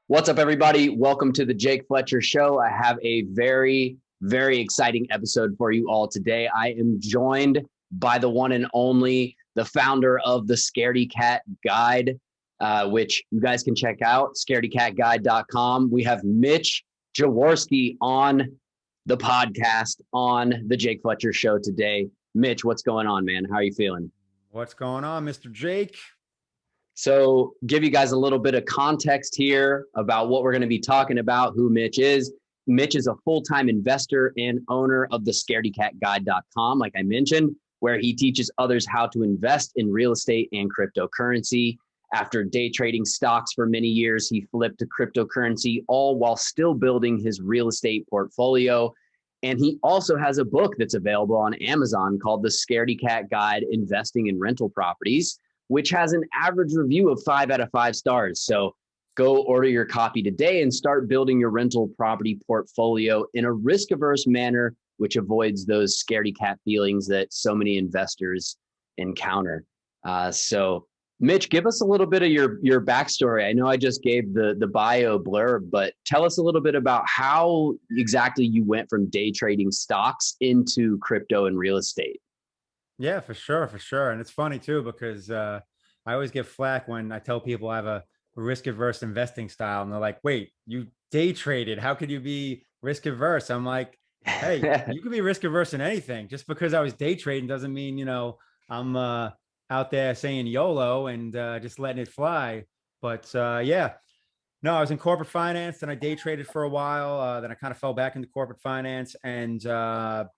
What's up, everybody? Welcome to the Jake Fletcher Show. I have a very, very exciting episode for you all today. I am joined by the one and only, the founder of the Scaredy Cat Guide, which you guys can check out, scaredycatguide.com. We have Mitch Jaworski on the podcast on the Jake Fletcher Show today. Mitch, what's going on, man? How are you feeling? What's going on, Mr. Jake? So give you guys a little bit of context here about what we're going to be talking about, who Mitch is. Mitch is a full-time investor and owner of the scaredycatguide.com, like I mentioned, where he teaches others how to invest in real estate and cryptocurrency. After day trading stocks for many years, he flipped to cryptocurrency, all while still building his real estate portfolio. And he also has a book that's available on Amazon called The Scaredy Cat Guide, Investing in Rental Properties, which has an average review of 5 out of 5 stars. So go order your copy today and start building your rental property portfolio in a risk-averse manner, which avoids those scaredy cat feelings that so many investors encounter. So Mitch, give us a little bit of your backstory. I know I just gave the bio blurb, but tell us a little bit about how exactly you went from day trading stocks into crypto and real estate. Yeah, for sure, for sure. And it's funny too, because I always get flack when I tell people I have a risk-averse investing style. And they're like, wait, you day traded. How could you be risk-averse? I'm like, hey, you can be risk-averse in anything. Just because I was day trading doesn't mean, I'm out there saying YOLO and just letting it fly. But yeah, no, I was in corporate finance and I day traded for a while. Then I kind of fell back into corporate finance. And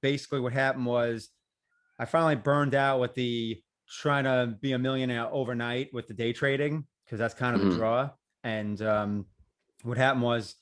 basically what happened was, I finally burned out with the trying to be a millionaire overnight with the day trading, because that's kind of the Mhm. draw. And what happened was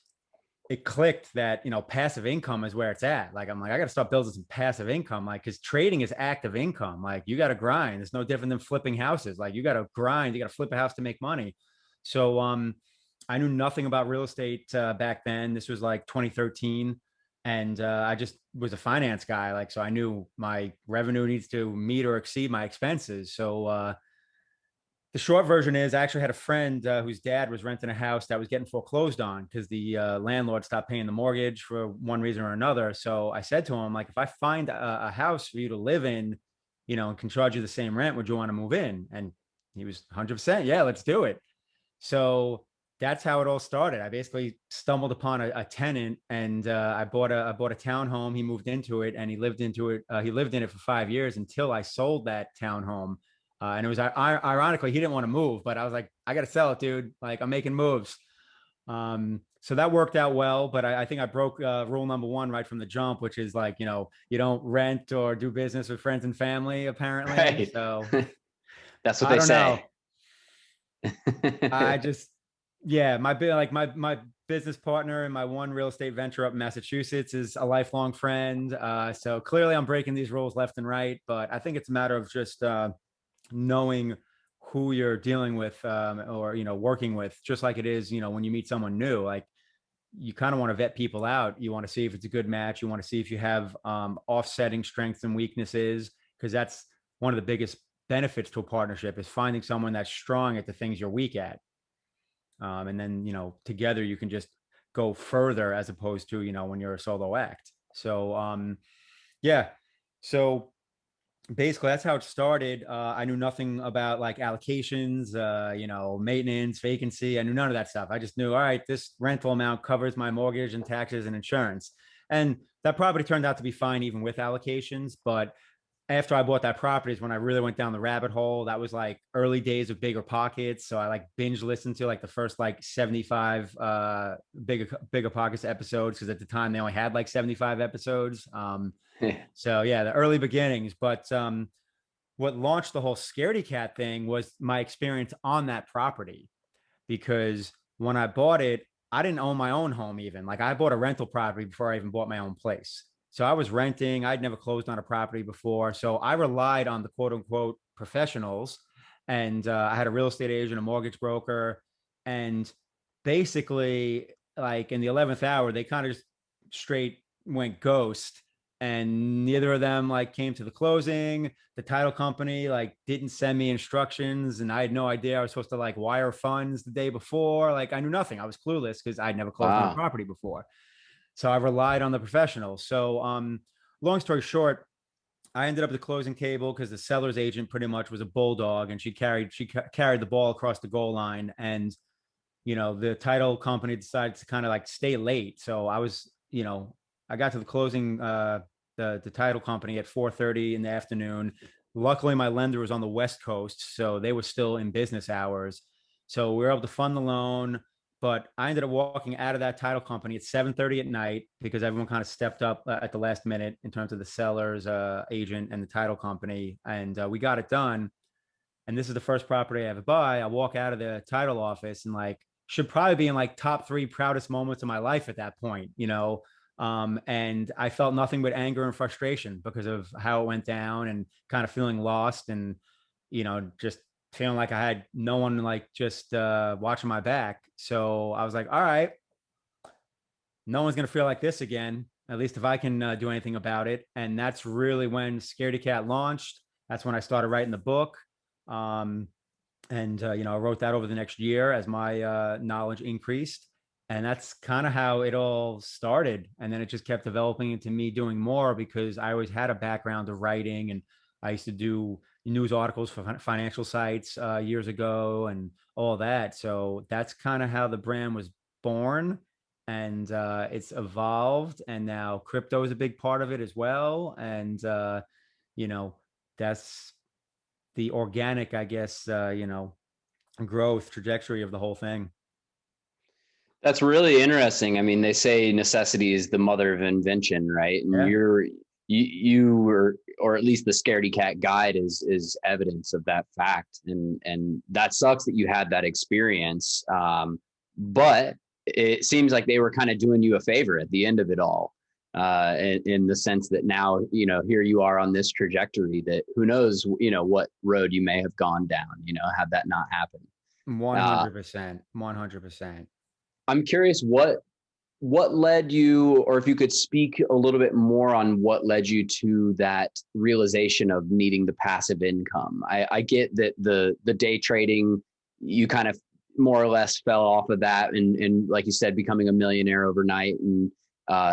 it clicked that, passive income is where it's at. Like, I'm like, I got to start building some passive income. Like, because trading is active income. Like, you got to grind. It's no different than flipping houses. Like, you got to grind, you got to flip a house to make money. So, I knew nothing about real estate back then. This was like 2013, and I just was a finance guy. Like, so I knew my revenue needs to meet or exceed my expenses. So the short version is, I actually had a friend whose dad was renting a house that was getting foreclosed on because the landlord stopped paying the mortgage for one reason or another. So I said to him, like, if I find a house for you to live in, and can charge you the same rent, would you want to move in? And he was 100%, yeah, let's do it. So that's how it all started. I basically stumbled upon a tenant, and I bought a townhome. He moved into it, and he lived into it. He lived in it for 5 years until I sold that townhome. And it was ironically, he didn't want to move, but I was like, I got to sell it, dude. Like, I'm making moves. So that worked out well, but I think I broke rule number one right from the jump, which is like, you don't rent or do business with friends and family, apparently. Right. So That's what I they don't know. say. I just, yeah, my business partner and my one real estate venture up in Massachusetts is a lifelong friend. So clearly I'm breaking these rules left and right, but I think it's a matter of just knowing who you're dealing with, or working with, just like it is, when you meet someone new. Like, you kind of want to vet people out. You want to see if it's a good match. You want to see if you have offsetting strengths and weaknesses, because that's one of the biggest benefits to a partnership, is finding someone that's strong at the things you're weak at. And then, together you can just go further, as opposed to, when you're a solo act. So, yeah. So basically that's how it started. I knew nothing about like allocations, maintenance, vacancy. I knew none of that stuff. I just knew, all right, this rental amount covers my mortgage and taxes and insurance. And that property turned out to be fine even with allocations. But after I bought that property is when I really went down the rabbit hole. That was like early days of Bigger Pockets. So I like binge listened to like the first like 75 Bigger Pockets episodes, because at the time they only had like 75 episodes. So yeah, the early beginnings. But what launched the whole Scaredy Cat thing was my experience on that property, because when I bought it, I didn't own my own home even. Like, I bought a rental property before I even bought my own place. So I was renting. I'd never closed on a property before. So I relied on the quote unquote professionals. And I had a real estate agent, a mortgage broker. And basically, like in the 11th hour, they kind of just straight went ghost. and neither of them like came to the closing. The title company like didn't send me instructions, and I had no idea I was supposed to like wire funds the day before. Like I knew nothing. I was clueless because I'd never closed on a Wow. property before. So I relied on the professionals. So long story short, I ended up at the closing table because the seller's agent pretty much was a bulldog, and she carried the ball across the goal line. And the title company decided to kind of like stay late. So I was, I got to the closing, the title company at 4:30 in the afternoon. Luckily, my lender was on the West Coast, so they were still in business hours. So we were able to fund the loan. But I ended up walking out of that title company at 7:30 at night because everyone kind of stepped up at the last minute in terms of the seller's agent and the title company, and we got it done. And this is the first property I ever buy. I walk out of the title office and like should probably be in like top three proudest moments of my life at that point. And I felt nothing but anger and frustration because of how it went down and kind of feeling lost and, just feeling like I had no one like just watching my back. So I was like, all right, no one's going to feel like this again, at least if I can do anything about it. And that's really when Scaredy Cat launched. That's when I started writing the book. Um, and I wrote that over the next year as my knowledge increased, and that's kind of how it all started. And then it just kept developing into me doing more because I always had a background of writing, and I used to do news articles for financial sites years ago and all that. So that's kind of how the brand was born, and it's evolved, and now crypto is a big part of it as well. And you know that's the organic, I guess, growth trajectory of the whole thing. That's really interesting. I mean, they say necessity is the mother of invention, right? And Yeah. you were, or at least the Scaredy Cat guide is evidence of that fact. And that sucks that you had that experience. But it seems like they were kind of doing you a favor at the end of it all. In the sense that now, here you are on this trajectory that who knows, what road you may have gone down, had that not happened. Uh, 100%. 100%. I'm curious what led you, or if you could speak a little bit more on what led you to that realization of needing the passive income. I get that the day trading, you kind of more or less fell off of that, and like you said, becoming a millionaire overnight, and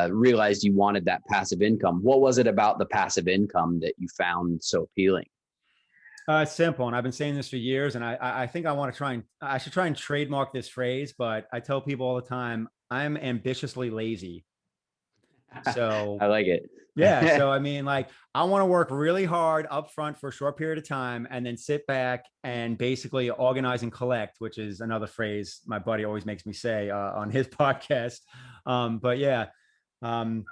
realized you wanted that passive income. What was it about the passive income that you found so appealing? It's simple, and I've been saying this for years, and I think I should try and trademark this phrase, but I tell people all the time I'm ambitiously lazy. So I like it. yeah, so I mean, like I want to work really hard up front for a short period of time, and then sit back and basically organize and collect, which is another phrase my buddy always makes me say on his podcast. But yeah, um,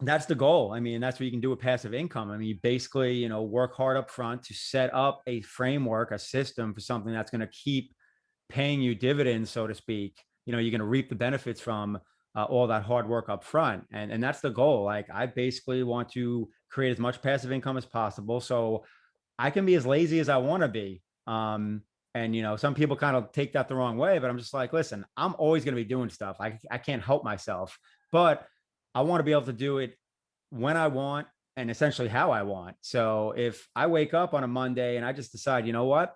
that's the goal. I mean, that's what you can do with passive income. I mean, you basically, work hard up front to set up a framework, a system for something that's going to keep paying you dividends, so to speak. You're going to reap the benefits from all that hard work up front. And that's the goal. Like I basically want to create as much passive income as possible. So I can be as lazy as I want to be. And some people kind of take that the wrong way, but I'm just like, listen, I'm always going to be doing stuff. I can't help myself, but I want to be able to do it when I want and essentially how I want. So if I wake up on a Monday and I just decide, you know what,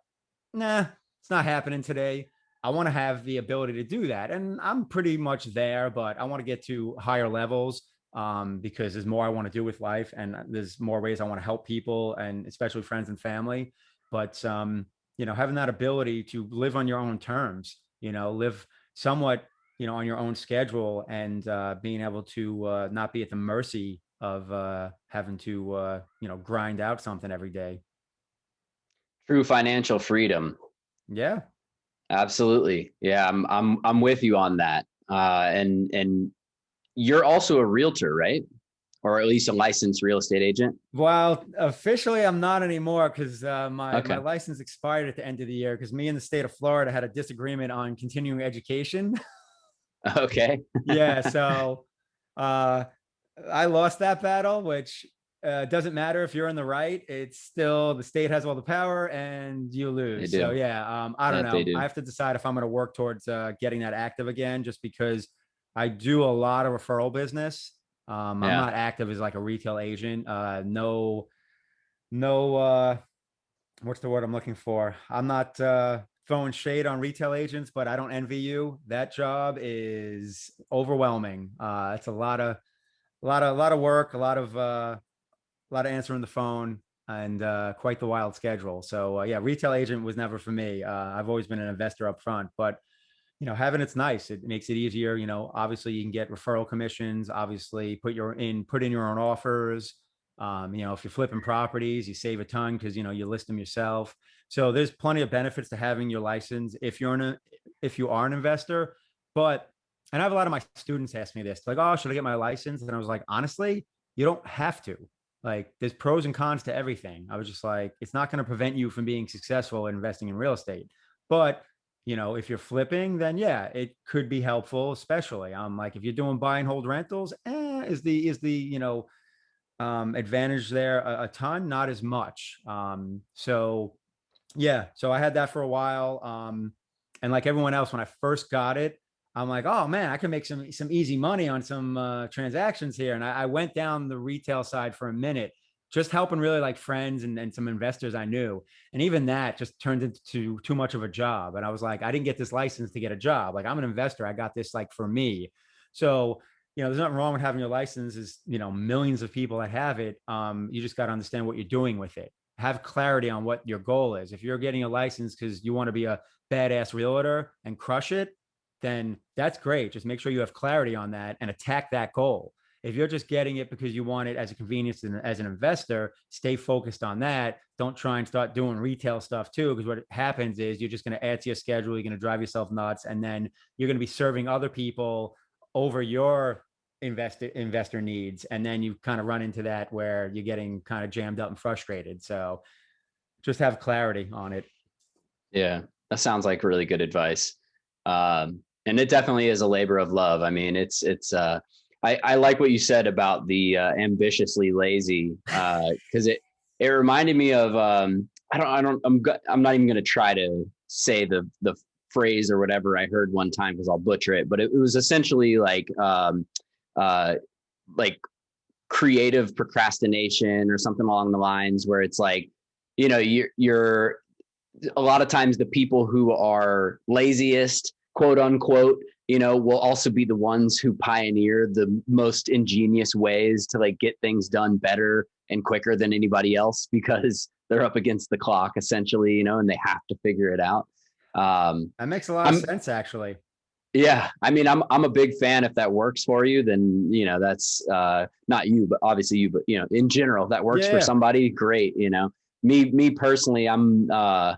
nah, it's not happening today. I want to have the ability to do that. And I'm pretty much there, but I want to get to higher levels because there's more I want to do with life, and there's more ways I want to help people, and especially friends and family. But having that ability to live on your own terms, live somewhat, on your own schedule, and being able to not be at the mercy of having to grind out something every day. True financial freedom. Yeah. Absolutely. Yeah, I'm with you on that. And you're also a realtor, right? Or at least a licensed real estate agent. Well, officially, I'm not anymore because my Okay. license expired at the end of the year because me and the state of Florida had a disagreement on continuing education. Okay. Yeah, so uh, I lost that battle, which doesn't matter if you're in the right. It's still the state has all the power and you They lose. So do. yeah, I don't That they know. I do. have to decide if I'm going to work towards getting that active again, just because I do a lot of referral business. I'm Yeah. not active as like a retail agent. No, what's the word I'm looking for? I'm not throwing shade on retail agents, but I don't envy you. That job is overwhelming. It's a lot of work, a lot of answering the phone, and quite the wild schedule. So yeah, retail agent was never for me. I've always been an investor up front, but having it's nice. It makes it easier. Obviously you can get referral commissions. Obviously, put in your own offers. If you're flipping properties, you save a ton because you list them yourself. So there's plenty of benefits to having your license if you are an investor. But and I have a lot of my students ask me this, like, oh, should I get my license? And I was like, honestly, you don't have to. Like, there's pros and cons to everything. I was just like, it's not going to prevent you from being successful in investing in real estate. But if you're flipping, then yeah, it could be helpful, especially like if you're doing buy and hold rentals, is the advantage there a ton, not as much. So yeah, so I had that for a while. And like everyone else, when I first got it, I'm like, oh man, I can make some easy money on some transactions here. And I went down the retail side for a minute, just helping really like friends and some investors I knew. And even that just turned into too much of a job. And I was like, I didn't get this license to get a job. Like, I'm an investor. I got this like for me. So there's nothing wrong with having your license. Is millions of people that have it. You just got to understand what you're doing with it. Have clarity on what your goal is. If you're getting a license because you want to be a badass realtor and crush it, then that's great. Just make sure you have clarity on that and attack that goal. If you're just getting it because you want it as a convenience and as an investor, stay focused on that. Don't try and start doing retail stuff too, because what happens is you're just going to add to your schedule. You're going to drive yourself nuts, and then you're going to be serving other people over your investor needs, and then you kind of run into that where you're getting kind of jammed up and frustrated. So just have clarity on it. Yeah, that sounds like really good advice. And it definitely is a labor of love. I mean, I like what you said about the ambitiously lazy, because it reminded me of I'm not even going to try to say the phrase or whatever I heard one time because I'll butcher it, but it was essentially like creative procrastination or something along the lines where it's like, you're a lot of times the people who are laziest, quote unquote, will also be the ones who pioneer the most ingenious ways to like get things done better and quicker than anybody else because they're up against the clock essentially, and they have to figure it out. That makes a lot of sense, actually. Yeah, I mean, I'm a big fan. If that works for you, then that's not you, but obviously you. But in general, if that works for somebody, great. Me personally, I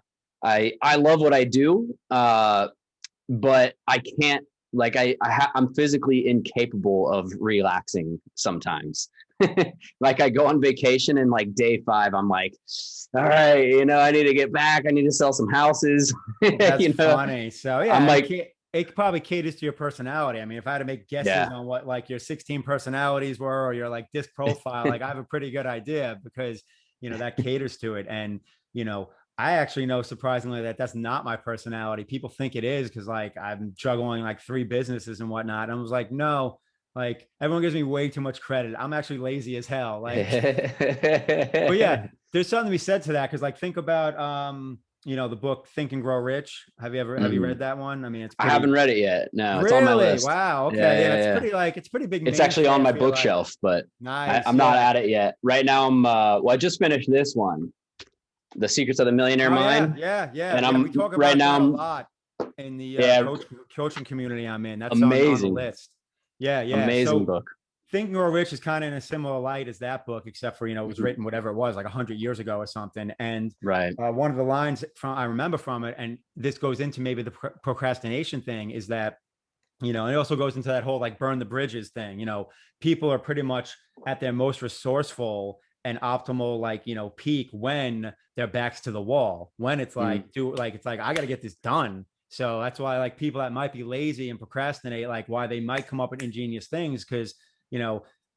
love what I do, but I can't. Like I'm physically incapable of relaxing sometimes. Like I go on vacation and like day 5, I'm like, all right, I need to get back. I need to sell some houses. That's funny. So yeah, I'm like, it probably caters to your personality. I mean, if I had to make guesses on what like your 16 personalities were or your like disc profile, like I have a pretty good idea because that caters to it. And I actually know surprisingly that that's not my personality. People think it is because like I'm juggling like 3 businesses and whatnot. And I was like, no, like everyone gives me way too much credit. I'm actually lazy as hell. Like, but yeah, there's something to be said to that because like think about the book Think and Grow Rich. Have you read that one? I mean, it's I pretty. haven't read it yet. No, it's on my Really? list. Wow. Okay. Yeah, it's pretty big. It's actually on my like. bookshelf, but Nice. I'm not at it yet. Right now, I just finished this one, The Secrets of the Millionaire Mind. Yeah. And we talk right about now that a lot in the coaching community I'm in. That's amazing. on the list. Yeah. Amazing book. Think and Grow Rich is kind of in a similar light as that book, except for, it was written, whatever it was, like 100 years ago or something. And right. One of the lines I remember from it, and this goes into maybe the procrastination thing, is that, and it also goes into that whole like burn the bridges thing. People are pretty much at their most resourceful and optimal, like, peak when their back's to the wall, when it's like, it's like, I got to get this done. So that's why like people that might be lazy and procrastinate, like why they might come up with ingenious things, because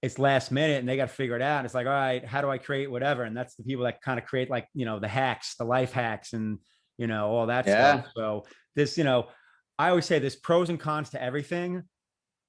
it's last minute and they got to figure it out. And it's like, all right, how do I create whatever? And that's the people that kind of create like, the hacks, the life hacks, and, all that stuff. So this, I always say there's pros and cons to everything.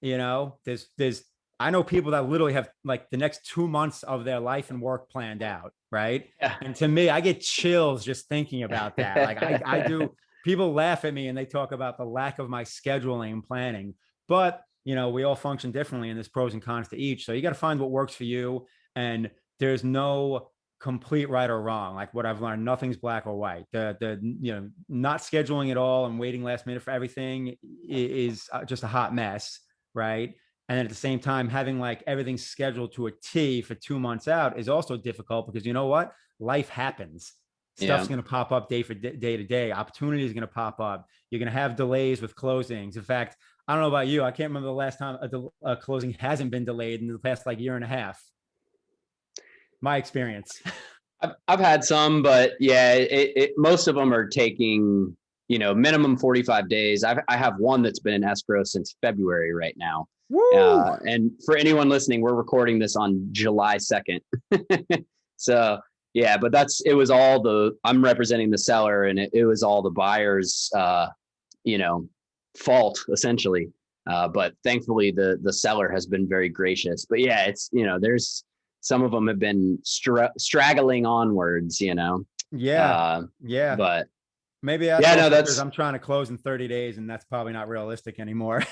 There's I know people that literally have like the next 2 months of their life and work planned out, right? Yeah. And to me, I get chills just thinking about that. Like I do. People laugh at me and they talk about the lack of my scheduling and planning, but we all function differently, and there's pros and cons to each. So you got to find what works for you, and there's no complete right or wrong. Like what I've learned, nothing's black or white. The not scheduling at all and waiting last minute for everything is just a hot mess, right? And then at the same time, having like everything scheduled to a T for 2 months out is also difficult, because you know what? Life happens. Stuff's Yeah. going to pop up day to day. Opportunity is going to pop up. You're going to have delays with closings. In fact, I don't know about you. I can't remember the last time a closing hasn't been delayed in the past like year and a half. My experience. I've had some, but yeah, most of them are taking, minimum 45 days. I have one that's been in escrow since February right now. Woo! And for anyone listening, we're recording this on July 2nd. So yeah, but I'm representing the seller, and it was all the buyer's, fault essentially. But thankfully the seller has been very gracious. But yeah, it's, there's some of them have been straggling onwards, Yeah. Yeah. but Maybe that's yeah, no, also because that's I'm trying to close in 30 days, and that's probably not realistic anymore.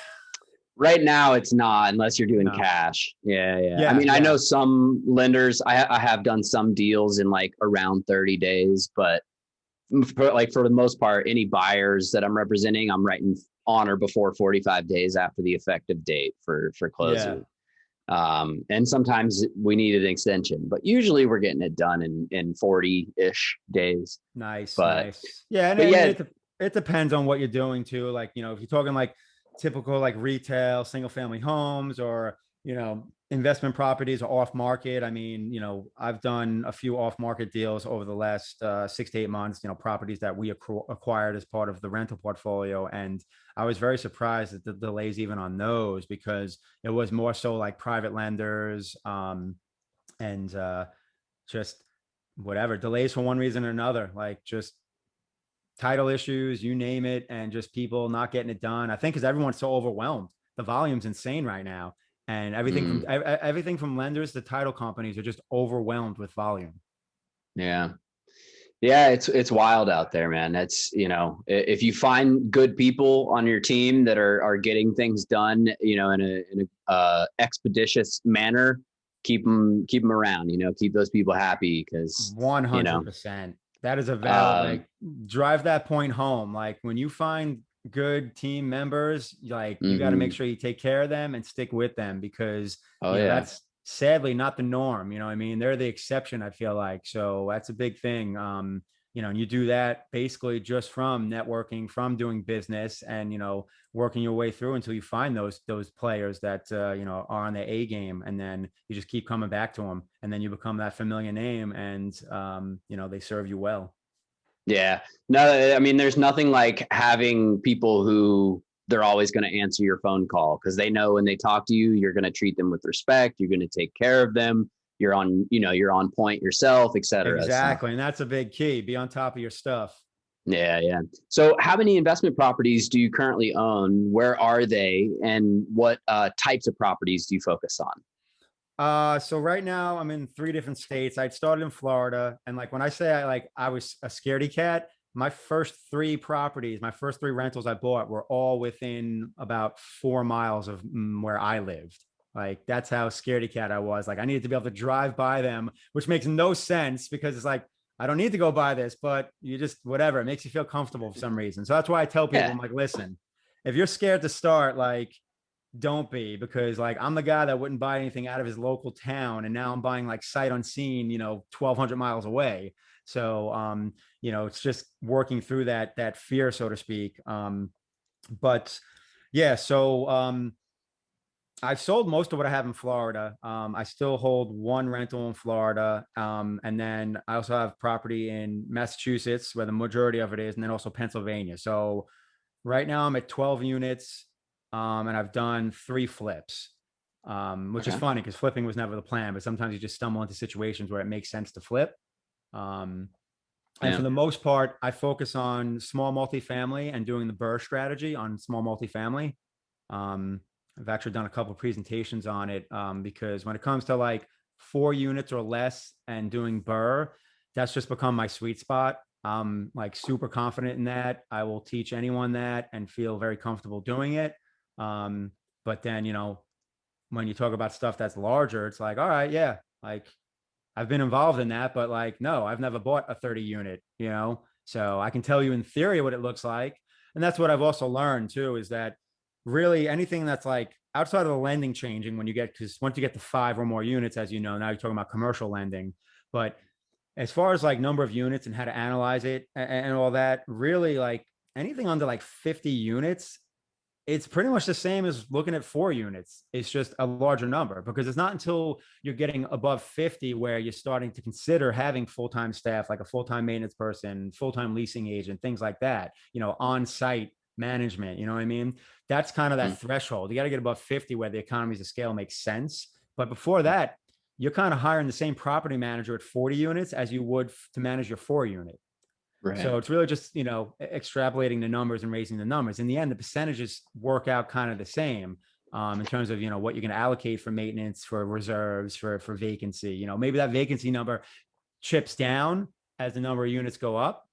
right now it's not, unless you're doing No. cash. Yeah. I Yeah. mean, I Yeah. know some lenders, I have done some deals in like around 30 days, but for the most part, any buyers that I'm representing, I'm writing on or before 45 days after the effective date for Yeah. closing. And sometimes we need an extension, but usually we're getting it done in 40-ish days. Nice. But Nice. Yeah. And but yeah, it depends on what you're doing too. Like, if you're talking like typical like retail, single family homes, or, investment properties or off market. I mean, I've done a few off market deals over the last 6 to 8 months, properties that we acquired as part of the rental portfolio. And I was very surprised at the delays even on those, because it was more so like private lenders, and just whatever delays for one reason or another, like just title issues, you name it, and just people not getting it done. I think because everyone's so overwhelmed. The volume's insane right now, and everything from lenders to title companies are just overwhelmed with volume. yeah. Yeah, it's wild out there, man. It's, if you find good people on your team that are getting things done, in a expeditious manner, keep them around, keep those people happy, because, 100%. That is a valid, um, like, drive that point home. Like when you find good team members, like you got to make mhm. sure you take care of them and stick with them, because Oh yeah. that's sadly not the norm. I mean, they're the exception, I feel like. So that's a big thing. And you do that basically just from networking, from doing business, and working your way through until you find those players that are on the A game, and then you just keep coming back to them, and then you become that familiar name, and they serve you well. Yeah. No, I mean, there's nothing like having people who they're always going to answer your phone call, because they know when they talk to you, you're going to treat them with respect. You're going to take care of them. You're on point yourself, et cetera. So Exactly, and that's a big key. Be on top of your stuff. yeah. So how many investment properties do you currently own? Where are they? And what types of properties do you focus on? So right now I'm in 3 different states. I'd started in Florida, and like when I say I was a scaredy cat, my first three properties, my first three rentals I bought were all within about 4 miles of where I lived. Like that's how scaredy cat I was. Like I needed to be able to drive by them, which makes no sense, because it's like I don't need to go by this, but you just whatever. It makes you feel comfortable for some reason. So that's why I tell people, Yeah. I'm like, listen, if you're scared to start, like don't be, because like I'm the guy that wouldn't buy anything out of his local town, and now I'm buying like sight unseen, 1,200 miles away. So it's just working through that fear, so to speak. But yeah, so I've sold most of what I have in Florida. I still hold one rental in Florida, and then I also have property in Massachusetts, where the majority of it is, and then also Pennsylvania. So right now I'm at 12 units, and I've done 3 flips, which is Okay. funny because flipping was never the plan, but sometimes you just stumble into situations where it makes sense to flip. And for Yeah. the most part, I focus on small multifamily and doing the BRRRR strategy on small multifamily. Um, I've actually done a couple of presentations on it, because when it comes to like 4 units or less and doing BRRRR, that's just become my sweet spot. I'm like super confident in that. I will teach anyone that and feel very comfortable doing it. Um, but then, when you talk about stuff that's larger, it's like, all right, yeah, like I've been involved in that, but like, no, I've never bought a 30 unit. So I can tell you in theory what it looks like. And that's what I've also learned too, is that really anything that's like outside of the lending changing when you get, because once you get to 5 or more units, as you know, now you're talking about commercial lending. But as far as like number of units and how to analyze it and all that, really like anything under like 50 units, it's pretty much the same as looking at 4 units. It's just a larger number, because it's not until you're getting above 50 where you're starting to consider having full-time staff, like a full-time maintenance person, full-time leasing agent, things like that, on-site management. You know what I mean? That's kind of Mm-hmm. that threshold. You got to get above 50 where the economies of scale makes sense. But before that, you're kind of hiring the same property manager at 40 units as you would to manage your 4 unit. Right. So it's really just, extrapolating the numbers and raising the numbers. In the end, the percentages work out kind of the same, in terms of, what you're going to allocate for maintenance, for reserves, for vacancy. Maybe that vacancy number chips down as the number of units go up.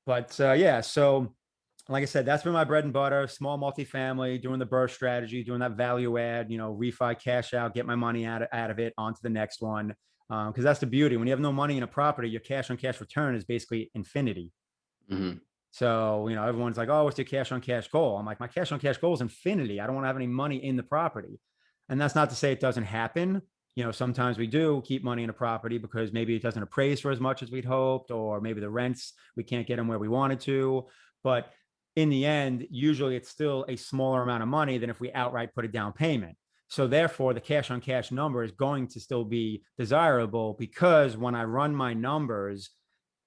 But yeah, so like I said, that's been my bread and butter, small multifamily, doing the burst strategy, doing that value add, refi, cash out, get my money out of it onto the next one. Because that's the beauty. When you have no money in a property, your cash on cash return is basically infinity. Mm-hmm. So, everyone's like, oh, what's your cash on cash goal? I'm like, my cash on cash goal is infinity. I don't want to have any money in the property. And that's not to say it doesn't happen. Sometimes we do keep money in a property because maybe it doesn't appraise for as much as we'd hoped, or maybe the rents, we can't get them where we wanted to. But in the end, usually it's still a smaller amount of money than if we outright put a down payment. So therefore, the cash on cash number is going to still be desirable, because when I run my numbers,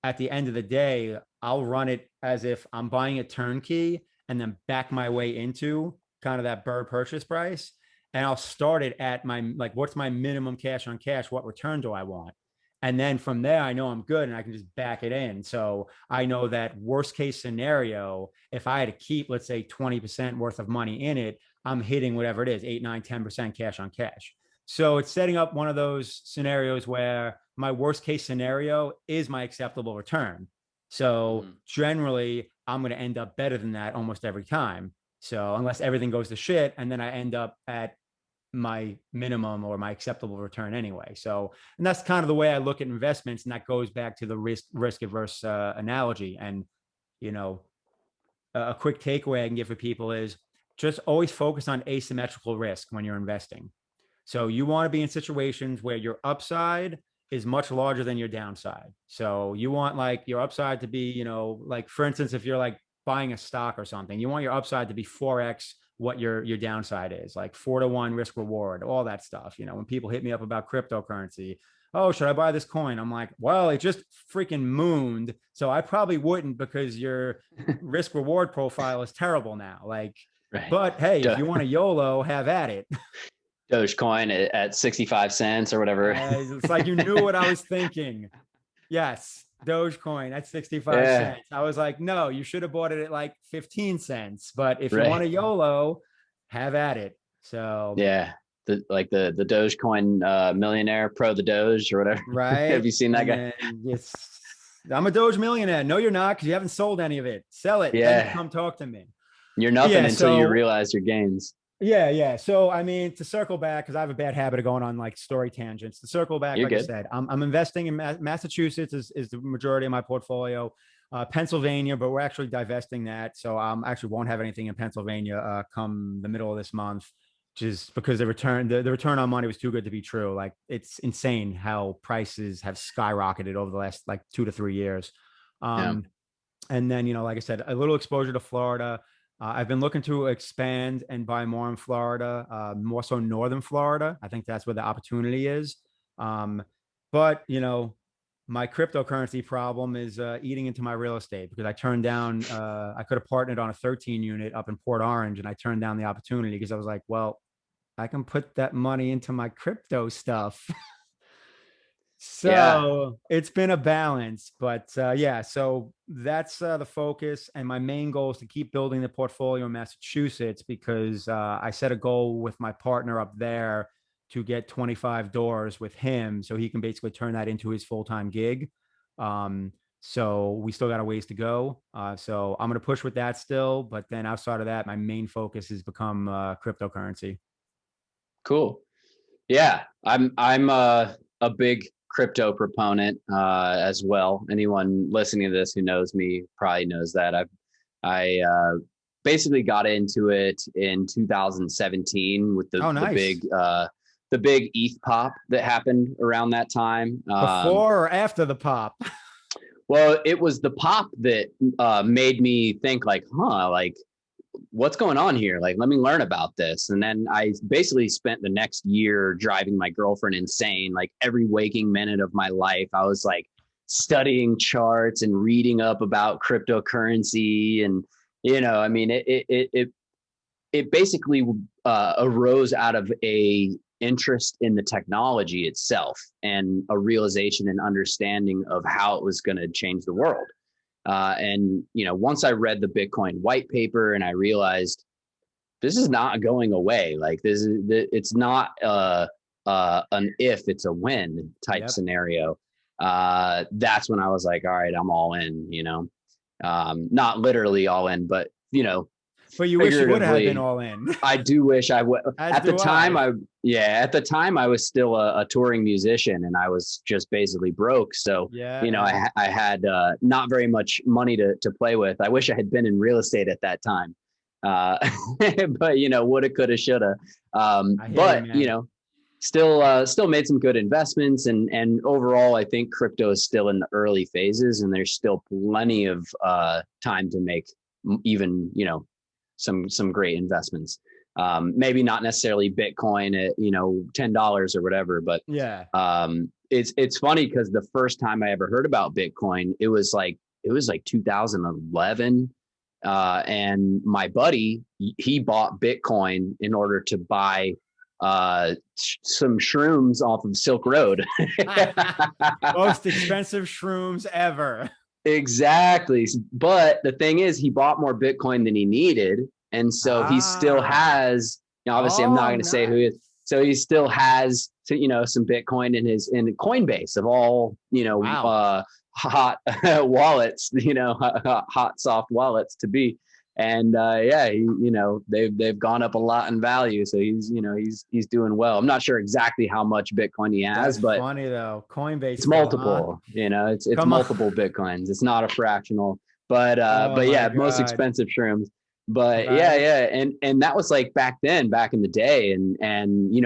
at the end of the day, I'll run it as if I'm buying a turnkey and then back my way into kind of that BRRRR purchase price. And I'll start it at my, like, what's my minimum cash on cash? What return do I want? And then from there, I know I'm good and I can just back it in. So I know that worst case scenario, if I had to keep, let's say, 20% worth of money in it, I'm hitting whatever it is, 8, 9, 10% cash on cash. So it's setting up one of those scenarios where my worst case scenario is my acceptable return. So generally, I'm going to end up better than that almost every time. So unless everything goes to shit, and then I end up at my minimum or my acceptable return anyway. So, and that's kind of the way I look at investments. And that goes back to the risk averse analogy. And, you know, a quick takeaway I can give for people is just always focus on asymmetrical risk when you're investing. So you want to be in situations where your upside is much larger than your downside. So you want like your upside to be, like for instance, if you're like buying a stock or something, you want your upside to be 4x what your downside is, like 4-to-1 risk reward, all that stuff. When people hit me up about cryptocurrency, oh, should I buy this coin? I'm like, well, it just freaking mooned. So I probably wouldn't, because your risk reward profile is terrible now. Like, Right. but hey, if you want to YOLO, have at it. Dogecoin at 65 cents or whatever. It's like you knew what I was thinking. Yes, Dogecoin at 65 Yeah. cents. I was like, no, you should have bought it at like 15 cents. But if you want Right. a YOLO, have at it. So, Yeah. The Dogecoin millionaire pro the Doge or whatever. Have right. you seen that And guy? then it's, I'm a Doge millionaire. No, you're not, because you haven't sold any of it. Sell it. Then Yeah. come talk to me. You're But nothing yeah, until you so realize your gains. yeah. So I mean, to circle back, because I have a bad habit of going on like story tangents. To circle back, You're like I good. said, I'm investing in Massachusetts is the majority of my portfolio. Pennsylvania, but we're actually divesting that, so actually won't have anything in Pennsylvania come the middle of this month, just because the return on money was too good to be true. Like, it's insane how prices have skyrocketed over the last like 2 to 3 years. Yeah. Um, and then, like I said, a little exposure to Florida. I've been looking to expand and buy more in Florida, more so northern Florida. I think that's where the opportunity is. Um, but my cryptocurrency problem is eating into my real estate, because I turned down. I could have partnered on a 13 unit up in Port Orange, and I turned down the opportunity because I was like, well, I can put that money into my crypto stuff. Yeah. So it's been a balance, but yeah, so that's the focus. And my main goal is to keep building the portfolio in Massachusetts because I set a goal with my partner up there to get 25 doors with him so he can basically turn that into his full-time gig. Um, so we still got a ways to go. So I'm going to push with that still. But then outside of that, my main focus has become cryptocurrency. Cool. Yeah, I'm a big crypto proponent as well. Anyone listening to this who knows me probably knows that I basically got into it in 2017 with Oh, nice. the big ETH pop that happened around that time. Before or after the pop? Well, it was the pop that made me think like, huh, like what's going on here? Like, let me learn about this. And then I basically spent the next year driving my girlfriend insane. Like every waking minute of my life, I was like studying charts and reading up about cryptocurrency. And, I mean, it basically arose out of a interest in the technology itself and a realization and understanding of how it was going to change the world. And once I read the Bitcoin white paper and I realized this is not going away. Like it's not an if, it's a when type Yep. scenario. That's when I was like, all right, I'm all in. Not literally all in, but But you wish you would have been figuratively. all in. I do wish I would. As At the do time, I. at the time I was still a touring musician and I was just basically broke. So, Yeah. I had not very much money to play with. I wish I had been in real estate at that time. Uh, but woulda, coulda, shoulda. I hear you, But man. still made some good investments and overall, I think crypto is still in the early phases and there's still plenty of time to make even some great investments. Maybe not necessarily Bitcoin at $10 or whatever, but Yeah. it's funny because the first time I ever heard about Bitcoin, it was like 2011, and my buddy he bought Bitcoin in order to buy some shrooms off of Silk Road. Most expensive shrooms ever. Exactly. But the thing is, he bought more Bitcoin than he needed. And so he still Ah. has, obviously, I'm not Oh, going to say who he is. nice. So he still has, some Bitcoin in Coinbase of all, Wow. hot wallets, hot soft wallets to be. And yeah, they've gone up a lot in value. So he's doing well. I'm not sure exactly how much Bitcoin he has, That's but funny though. Coinbase it's still, huh? multiple, it's Come on. multiple Bitcoins. It's not a fractional, but Oh my yeah, most God. expensive shrooms. But yeah, Right. yeah. And that was like back then, back in the day. And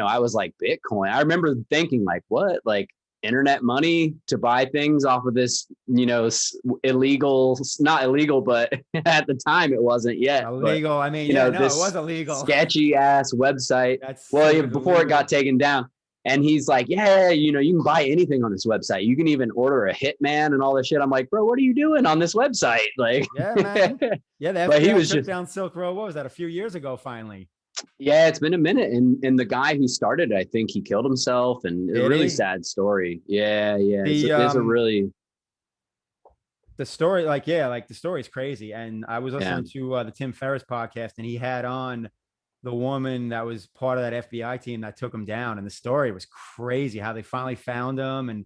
I was like, Bitcoin. I remember thinking like, what? Like internet money to buy things off of this, illegal, not illegal, but at the time it wasn't yet. But Illegal. I mean, yeah, no, it was this illegal. sketchy ass website. That Well, shit yeah, was before it got illegal. taken down. And he's like, yeah, you can buy anything on this website. You can even order a hitman and all this shit. I'm like, bro, what are you doing on this website? Like, Yeah, man. Yeah, the but he FBI was took just, down Silk Road. What was that? A few years ago, finally. yeah, it's been a minute. And the guy who started it, I think he killed himself and a Did really he? sad story. Yeah. Yeah. The It's a really, the story, like, yeah, like the story is crazy. And I was yeah. listening to the Tim Ferriss podcast, and he had on the woman that was part of that FBI team that took him down. And the story was crazy how they finally found him and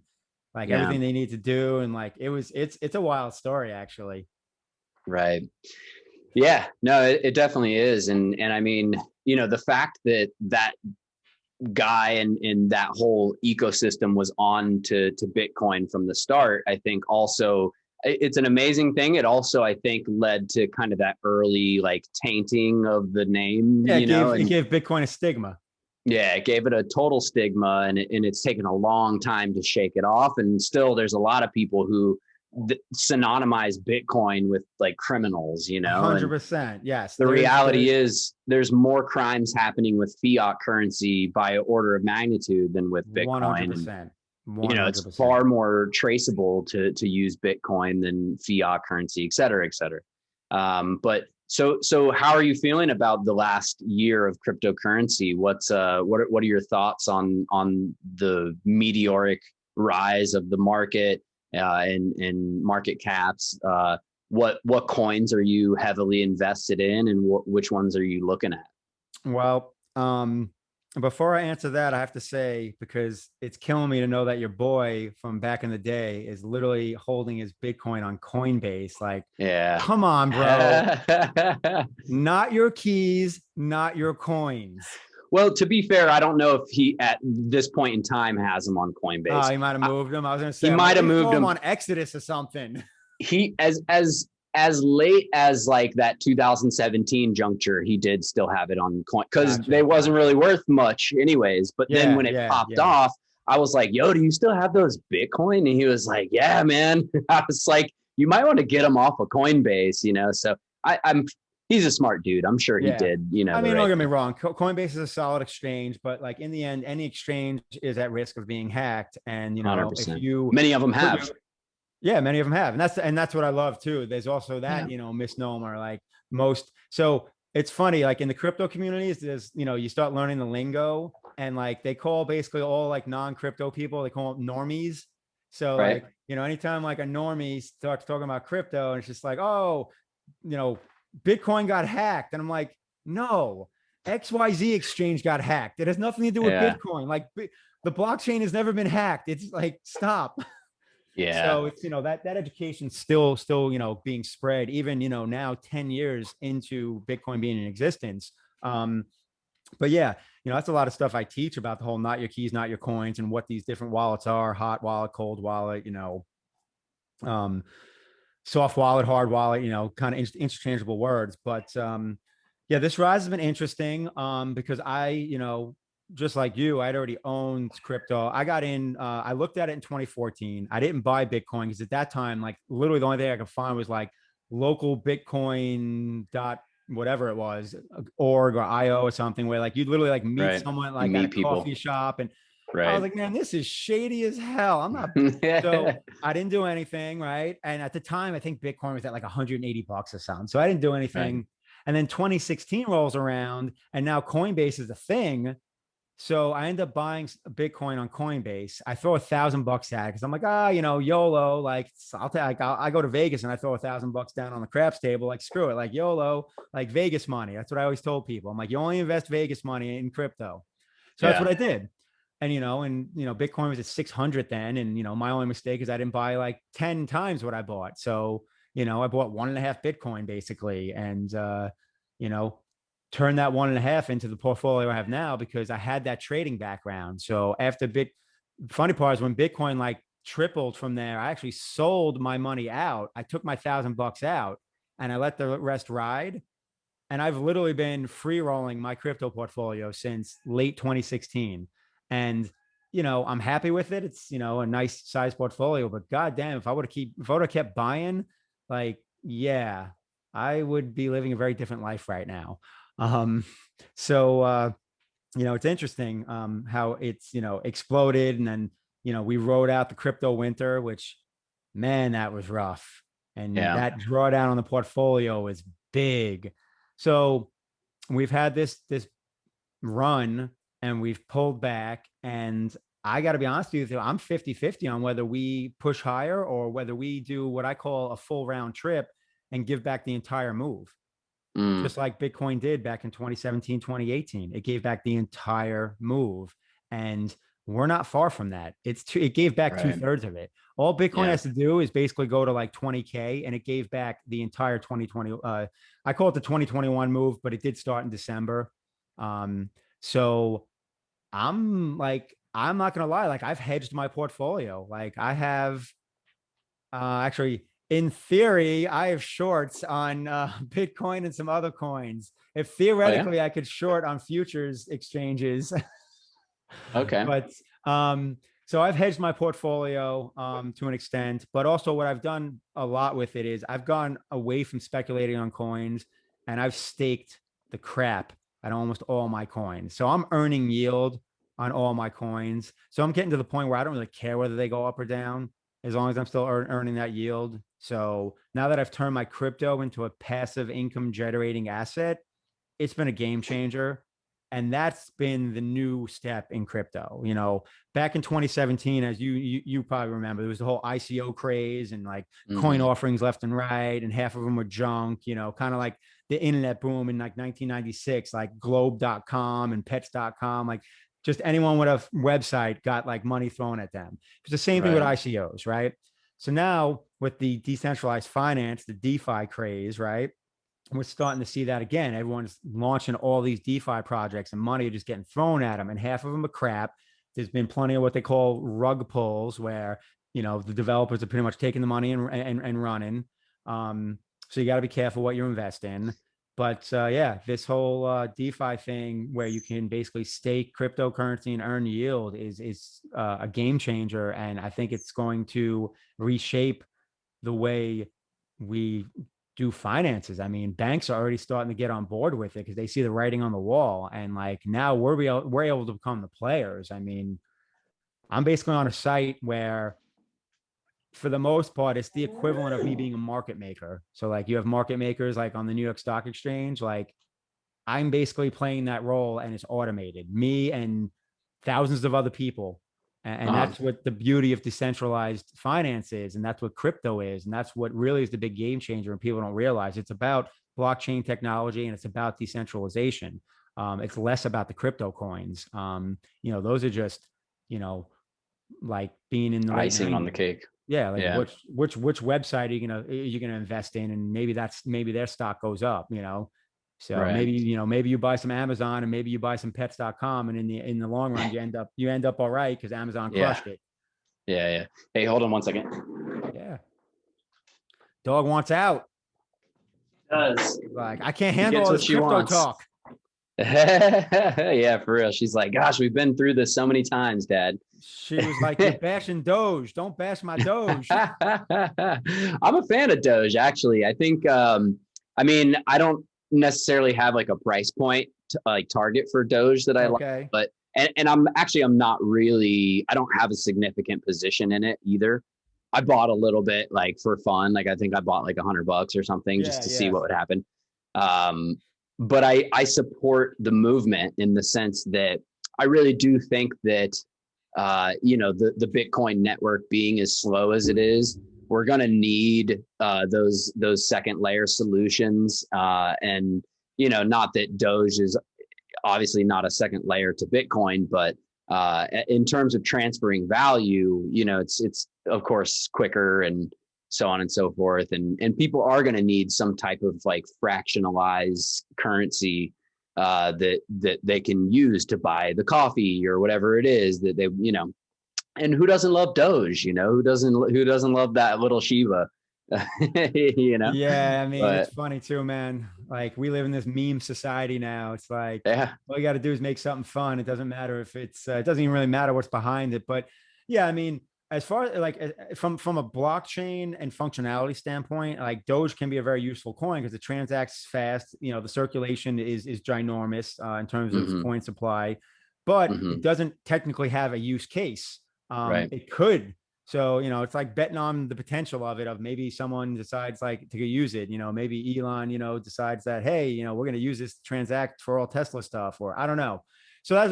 like Yeah. everything they need to do. And like it's a wild story, actually. Right. Yeah. No, it definitely is. And I mean, the fact that guy and that whole ecosystem was on to Bitcoin from the start, I think also it's an amazing thing. It also, I think, led to kind of that early like tainting of the name, Yeah, it and gave Bitcoin a stigma. yeah, it gave it a total stigma and it's taken a long time to shake it off. And still there's a lot of people who synonymize Bitcoin with like criminals, and 100%. Yes, the reality there's is there's more crimes happening with fiat currency by order of magnitude than with Bitcoin. And, 100%. it's 100%. far more traceable to use Bitcoin than fiat currency, et cetera, et cetera. But so how are you feeling about the last year of cryptocurrency? What are your thoughts on the meteoric rise of the market and market caps, what coins are you heavily invested in, and which ones are you looking at? Well, before I answer that, I have to say, because it's killing me to know that your boy from back in the day is literally holding his Bitcoin on Coinbase. Like, Yeah. come on, bro. Not your keys, not your coins. Well, to be fair, I don't know if he at this point in time has them on Oh, Coinbase. he might have moved them. I was gonna He say, I'm like, might what have do you moved throw him them. on Exodus or something? He as late as like that 2017 juncture, he did still have it on coin because they wasn't really worth much anyways. But then when it popped off, I was like, yo, do you still have those Bitcoin? And he was like, yeah, man. I was like, you might want to get them off of Coinbase, you know? So I'm he's a smart dude. I'm sure he did, you know. I mean, don't get me wrong. Coinbase is a solid exchange, but like in the end, any exchange is at risk of being hacked. And, you know, 100%. if you, many of them have. yeah, many of them have. And that's what I love too. There's also that, you know, misnomer, like most. So it's funny, like in the crypto communities, there's, you know, you start learning the lingo, and like they call basically all like non-crypto people, they call them normies. So Right. like, you know, anytime like a normie starts talking about crypto, and it's just like, oh, you know, Bitcoin got hacked. And I'm like, no, XYZ exchange got hacked. It has nothing to do with Bitcoin. Like the blockchain has never been hacked. It's like, stop. Yeah. So it's, you know, that education's still, you know, being spread even, you know, now 10 years into Bitcoin being in existence. But yeah, you know, that's a lot of stuff I teach about the whole not your keys, not your coins, and what these different wallets are: hot wallet, cold wallet, you know, soft wallet, hard wallet, you know, kind of interchangeable words. But yeah, this rise has been interesting because I, you know, just like you, I'd already owned crypto. I got in, I looked at it in 2014. I didn't buy Bitcoin because at that time, like literally the only thing I could find was like local Bitcoin dot whatever it was, org or IO or something, where like you'd literally like meet someone like at a coffee shop. And I was like, man, this is shady as hell. I'm not. So I didn't do anything. Right. And at the time, I think Bitcoin was at like 180 bucks or something. So I didn't do anything. Right. And then 2016 rolls around, and now Coinbase is a thing. So I end up buying Bitcoin on Coinbase. I throw $1,000 at it because I'm like, you know, YOLO. Like I go to Vegas and I throw $1,000 down on the craps table. Like screw it, like YOLO, like Vegas money. That's what I always told people. I'm like, you only invest Vegas money in crypto. So that's what I did. And you know, Bitcoin was at 600 then, and you know, my only mistake is I didn't buy like 10 times what I bought. So you know, I bought 1.5 Bitcoin basically, and you know, turn that 1.5 into the portfolio I have now because I had that trading background. So after funny part is when Bitcoin like tripled from there, I actually sold my money out. I took my $1,000 out and I let the rest ride. And I've literally been free rolling my crypto portfolio since late 2016. And, you know, I'm happy with it. It's, you know, a nice size portfolio, but goddamn, if I would have kept buying, like, yeah, I would be living a very different life right now. So you know, it's interesting how it's, you know, exploded. And then, you know, we rode out the crypto winter, which, man, that was rough. And that drawdown on the portfolio was big. So we've had this run and we've pulled back. And I got to be honest with you, I'm 50-50 on whether we push higher or whether we do what I call a full round trip and give back the entire move. Just like Bitcoin did back in 2017, 2018. It gave back the entire move. And we're not far from that. It gave back 2/3 of it. All Bitcoin has to do is basically go to like 20K, and it gave back the entire 2020. I call it the 2021 move, but it did start in December. So I'm not gonna lie, like I've hedged my portfolio. Like I have actually, in theory, I have shorts on Bitcoin and some other coins. If theoretically I could short on futures exchanges, but so I've hedged my portfolio to an extent. But also, what I've done a lot with it is I've gone away from speculating on coins, and I've staked the crap at almost all my coins. So I'm earning yield on all my coins. So I'm getting to the point where I don't really care whether they go up or down, as long as I'm still earning that yield. So now that I've turned my crypto into a passive income generating asset, it's been a game changer. And that's been the new step in crypto. You know, back in 2017, as you probably remember, there was the whole ICO craze and like coin offerings left and right, and half of them were junk, you know, kind of like the internet boom in like 1996, like globe.com and pets.com, like just anyone with a website got like money thrown at them. It's the same thing with ICOs, right? So now with the decentralized finance, the DeFi craze, right? We're starting to see that again. Everyone's launching all these DeFi projects and money are just getting thrown at them, and half of them are crap. There's been plenty of what they call rug pulls where, you know, the developers are pretty much taking the money and running. So you got to be careful what you invest in. But yeah, this whole DeFi thing where you can basically stake cryptocurrency and earn yield is a game changer. And I think it's going to reshape the way we do finances. I mean, banks are already starting to get on board with it because they see the writing on the wall. And like now we're able to become the players. I mean, I'm basically on a site where for the most part, it's the equivalent of me being a market maker. So like you have market makers like on the New York Stock Exchange, like I'm basically playing that role and it's automated. Me and thousands of other people. And that's what the beauty of decentralized finance is. And that's what crypto is. And that's what really is the big game changer. And people don't realize it's about blockchain technology and it's about decentralization. It's less about the crypto coins. You know, those are just, you know, like being in the late icing 90s. on the cake. Yeah, like which website are you gonna invest in, and maybe their stock goes up, you know. So maybe you buy some Amazon and maybe you buy some pets.com, and in the long run you end up all right because Amazon crushed it. Yeah. Hey, hold on 1 second. Yeah. Dog wants out. Does like I can't handle all this crypto talk. Yeah, for real. She's like, gosh, we've been through this so many times, Dad. She was like, you're bashing Doge. Don't bash my Doge. I'm a fan of Doge, actually. I think, I mean, I don't necessarily have like a price point to, like target for Doge that I like, but and I'm not really, I don't have a significant position in it either. I bought a little bit like for fun. Like I think I bought like $100 or something just to see what would happen. But I support the movement in the sense that I really do think that, you know, the Bitcoin network being as slow as it is, we're going to need those second layer solutions. And, you know, not that Doge is obviously not a second layer to Bitcoin, but in terms of transferring value, you know, it's of course quicker and so on and so forth. And people are going to need some type of like fractionalized currency that they can use to buy the coffee or whatever it is that they, you know, and who doesn't love Doge, you know, who doesn't love that little Shiba, you know? Yeah. I mean, it's funny too, man. Like we live in this meme society now. It's like, all you got to do is make something fun. It doesn't matter if it's, it doesn't even really matter what's behind it, but yeah, I mean, as far as like from a blockchain and functionality standpoint, like Doge can be a very useful coin because it transacts fast. You know, the circulation is ginormous in terms of coin supply, but it doesn't technically have a use case. It could. So, you know, it's like betting on the potential of it, of maybe someone decides like to use it, you know, maybe Elon, you know, decides that, hey, you know, we're going to use this to transact for all Tesla stuff, or I don't know. So that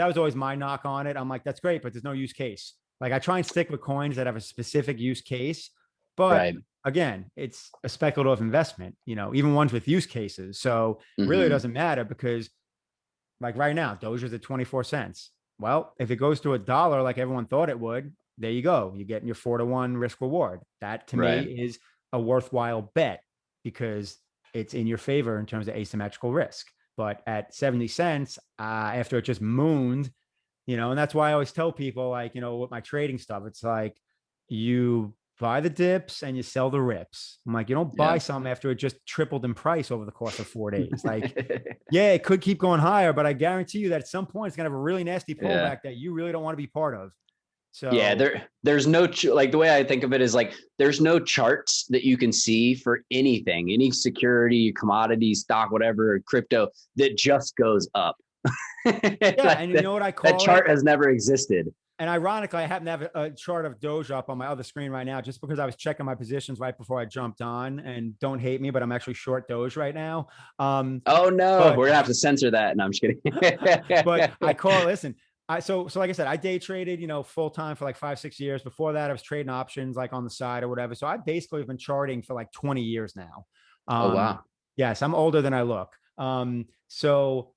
was always my knock on it. I'm like, that's great, but there's no use case. Like I try and stick with coins that have a specific use case, but again, it's a speculative investment, you know, even ones with use cases. So really it doesn't matter because like right now, Doge is at 24 cents. Well, if it goes to $1, like everyone thought it would, there you go. You're getting your 4-to-1 risk reward. That to me is a worthwhile bet because it's in your favor in terms of asymmetrical risk. But at 70 cents, after it just mooned, you know, and that's why I always tell people, like, you know, with my trading stuff, it's like you buy the dips and you sell the rips. I'm like, you don't buy some after it just tripled in price over the course of 4 days. Like, yeah, it could keep going higher, but I guarantee you that at some point it's going to have a really nasty pullback that you really don't want to be part of. So yeah, there's no, like the way I think of it is like, there's no charts that you can see for anything, any security, commodity, stock, whatever, crypto that just goes up. Yeah, and you know what I call that chart has never existed. And ironically, I happen to have a chart of Doge up on my other screen right now, just because I was checking my positions right before I jumped on. And don't hate me, but I'm actually short Doge right now. Oh no, But we're gonna have to censor that. No, I'm just kidding. but I call listen. So like I said, I day traded, full time for like 5-6 years. Before that, I was trading options like on the side or whatever. So I basically have been charting for like 20 years now. Oh Um, wow. yes, I'm older than I look. So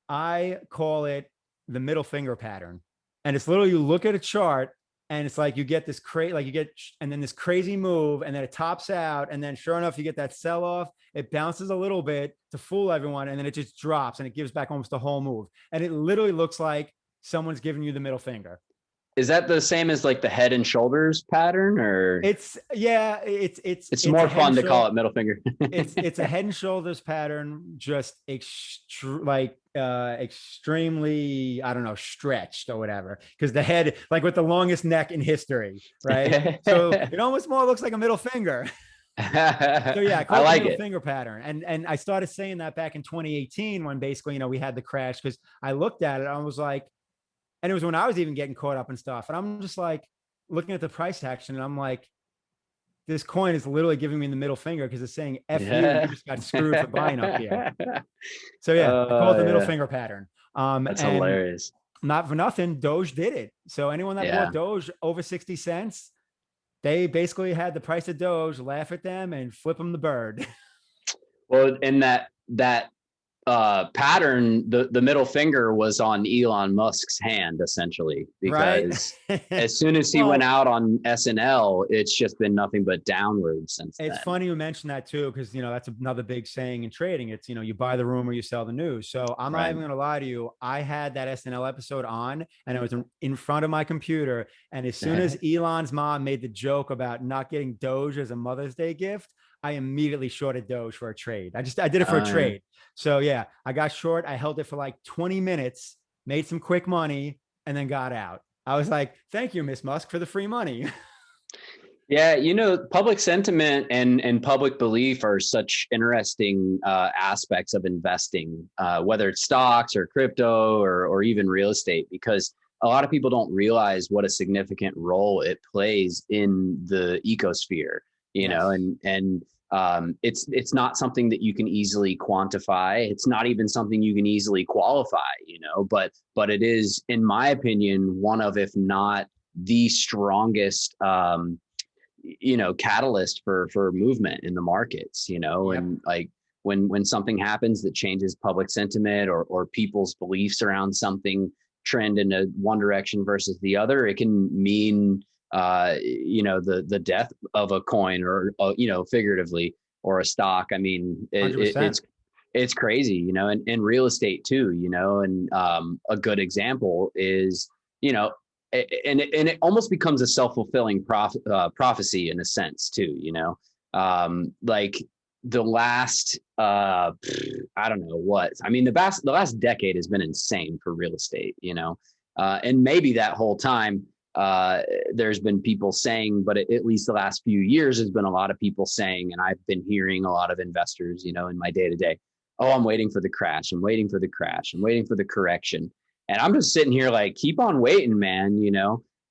I call it the middle finger pattern. And it's literally, you look at a chart and it's like you get this and then this crazy move, and then it tops out, and then sure enough, you get that sell off. It bounces a little bit to fool everyone, and then it just drops and it gives back almost the whole move. And it literally looks like someone's giving you the middle finger. Is that the same as like the head and shoulders pattern, or It's more a head and fun to call shoulder. it middle finger? It's a head and shoulders pattern, just extremely, I don't know, stretched or whatever, because the head, like with the longest neck in history, right? So it almost more looks like a middle finger. So yeah, I I call it the like middle it. finger pattern. And I started saying that back in 2018, when basically, we had the crash, because I looked at it, I was like, and it was when I was even getting caught up and stuff. And I'm just like looking at the price action, and I'm like, this coin is literally giving me the middle finger, because it's saying F you, you Yeah. just got screwed for buying up here. So yeah, I call it the middle Yeah. finger pattern. That's And hilarious. not for nothing, Doge did it. So anyone that Yeah. bought Doge over 60 cents, they basically had the price of Doge laugh at them and flip them the bird. Well, and that pattern, the middle finger was on Elon Musk's hand essentially, Right? because as soon as he went Well, out on SNL, it's just been nothing but downward since it's then. funny you mentioned that too, because that's another big saying in trading. It's you buy the rumor, you sell the news. So I'm not Right. even gonna lie to you. I had that SNL episode on, and I was in front of my computer. And as soon as Elon's mom made the joke about not getting Doge as a Mother's Day gift, I immediately shorted Doge for a trade. I did it for a Yeah. trade. So yeah, I got short. I held it for like 20 minutes, made some quick money, and then got out. I was like, "Thank you, Miss Musk, for the free money." Yeah, public sentiment and public belief are such interesting aspects of investing, whether it's stocks or crypto or even real estate, because a lot of people don't realize what a significant role it plays in the ecosphere. Yes, It's not something that you can easily quantify. It's not even something you can easily qualify. But it is, in my opinion, one of, if not the strongest catalyst for movement in the markets, yep. and like when something happens that changes public sentiment or people's beliefs around something trend in one direction versus the other, it can mean the death of a coin, or figuratively, or a stock. I mean, 100%. it's crazy, and in real estate too, and a good example is, and it almost becomes a self-fulfilling prophecy in a sense too, like the last I don't know what, I mean, the last decade has been insane for real estate, and maybe that whole time there's been people saying, but at least the last few years has been a lot of people saying, and I've been hearing a lot of investors, in my day to day, oh, I'm waiting for the crash, I'm waiting for the crash, I'm waiting for the correction. And I'm just sitting here like, keep on waiting, man,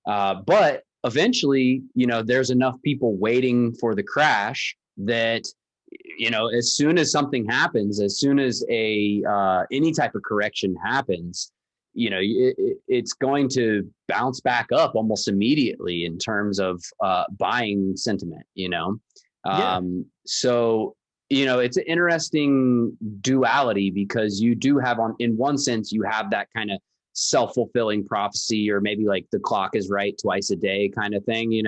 but eventually, there's enough people waiting for the crash that, as soon as something happens, as soon as any type of correction happens, it's going to bounce back up almost immediately in terms of buying sentiment, Yeah. So, it's an interesting duality, because you do have, in one sense, you have that kind of self-fulfilling prophecy, or maybe like the clock is right twice a day kind of thing,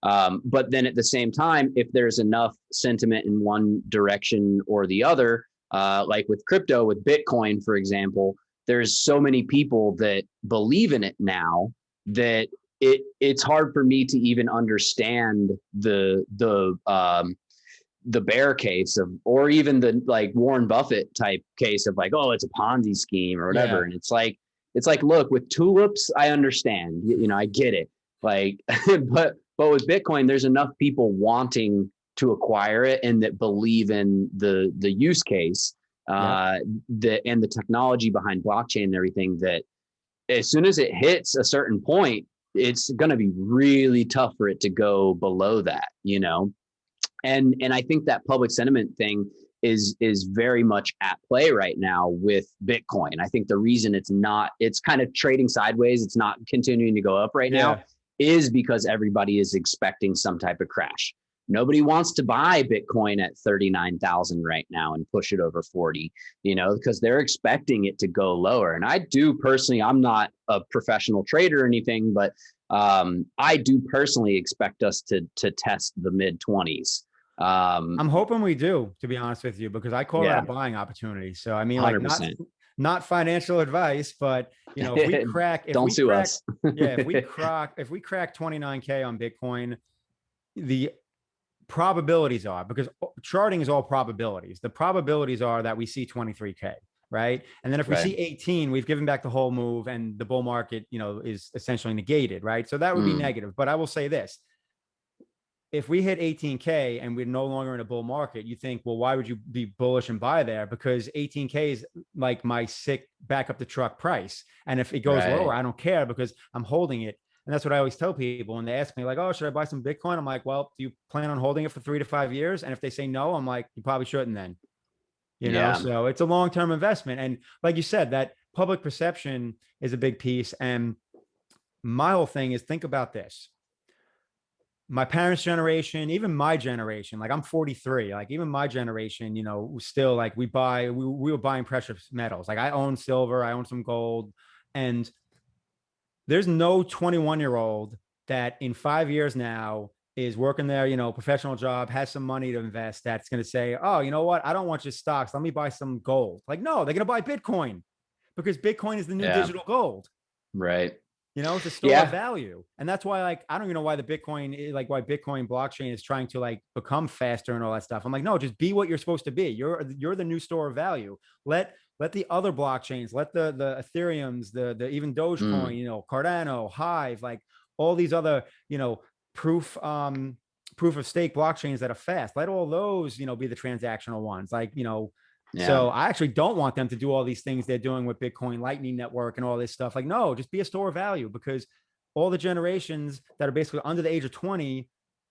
but then at the same time, if there's enough sentiment in one direction or the other, like with crypto, with Bitcoin, for example, there's so many people that believe in it now that it's hard for me to even understand the bear case of, or even the like Warren Buffett type case of like, oh, it's a Ponzi scheme or whatever. Yeah. And it's like, look, with tulips, I understand, I get it. Like, but with Bitcoin, there's enough people wanting to acquire it and that believe in the use case, Yep. and the technology behind blockchain and everything, that as soon as it hits a certain point, it's going to be really tough for it to go below that, and I think that public sentiment thing is very much at play right now with Bitcoin. I think the reason it's kind of trading sideways, it's not continuing to go up right now, is because everybody is expecting some type of crash. Nobody wants to buy Bitcoin at 39,000 right now and push it over 40, because they're expecting it to go lower. And I do personally, I'm not a professional trader or anything, but I do personally expect us to test the mid 20s. I'm hoping we do, to be honest with you, because I call that a buying opportunity. So I mean, like 100%. not financial advice, but if we crack, don't sue us. Yeah, if we crack 29K on Bitcoin, the probabilities are, because charting is all probabilities. The probabilities are that we see 23K, right? And then if we see 18, we've given back the whole move and the bull market, is essentially negated, right? So that would be negative. But I will say this. If we hit 18K and we're no longer in a bull market, you think, well, why would you be bullish and buy there? Because 18K is like my sick back up the truck price. And if it goes lower, I don't care because I'm holding it. And that's what I always tell people when they ask me, like, oh, should I buy some Bitcoin? I'm like, well, do you plan on holding it for 3 to 5 years? And if they say no, I'm like, you probably shouldn't then. So it's a long-term investment. And like you said, that public perception is a big piece. And my whole thing is, think about this. My parents' generation, even my generation, like I'm 43, like even my generation, still like we were buying precious metals. Like I own silver, I own some gold, and there's no 21-year-old that in 5 years now is working their, professional job, has some money to invest, that's going to say, oh, you know what? I don't want just stocks. Let me buy some gold. Like, no, they're going to buy Bitcoin because Bitcoin is the new digital gold. Right. It's a store of value. And that's why, like, I don't even know why why Bitcoin blockchain is trying to like become faster and all that stuff. I'm like, no, just be what you're supposed to be. You're the new store of value. Let the other blockchains, let the Ethereums, the even Dogecoin, Cardano, Hive, like all these other, proof of stake blockchains that are fast. Let all those, be the transactional ones. Like, so I actually don't want them to do all these things they're doing with Bitcoin, Lightning Network, and all this stuff. Like, no, just be a store of value, because all the generations that are basically under the age of 20,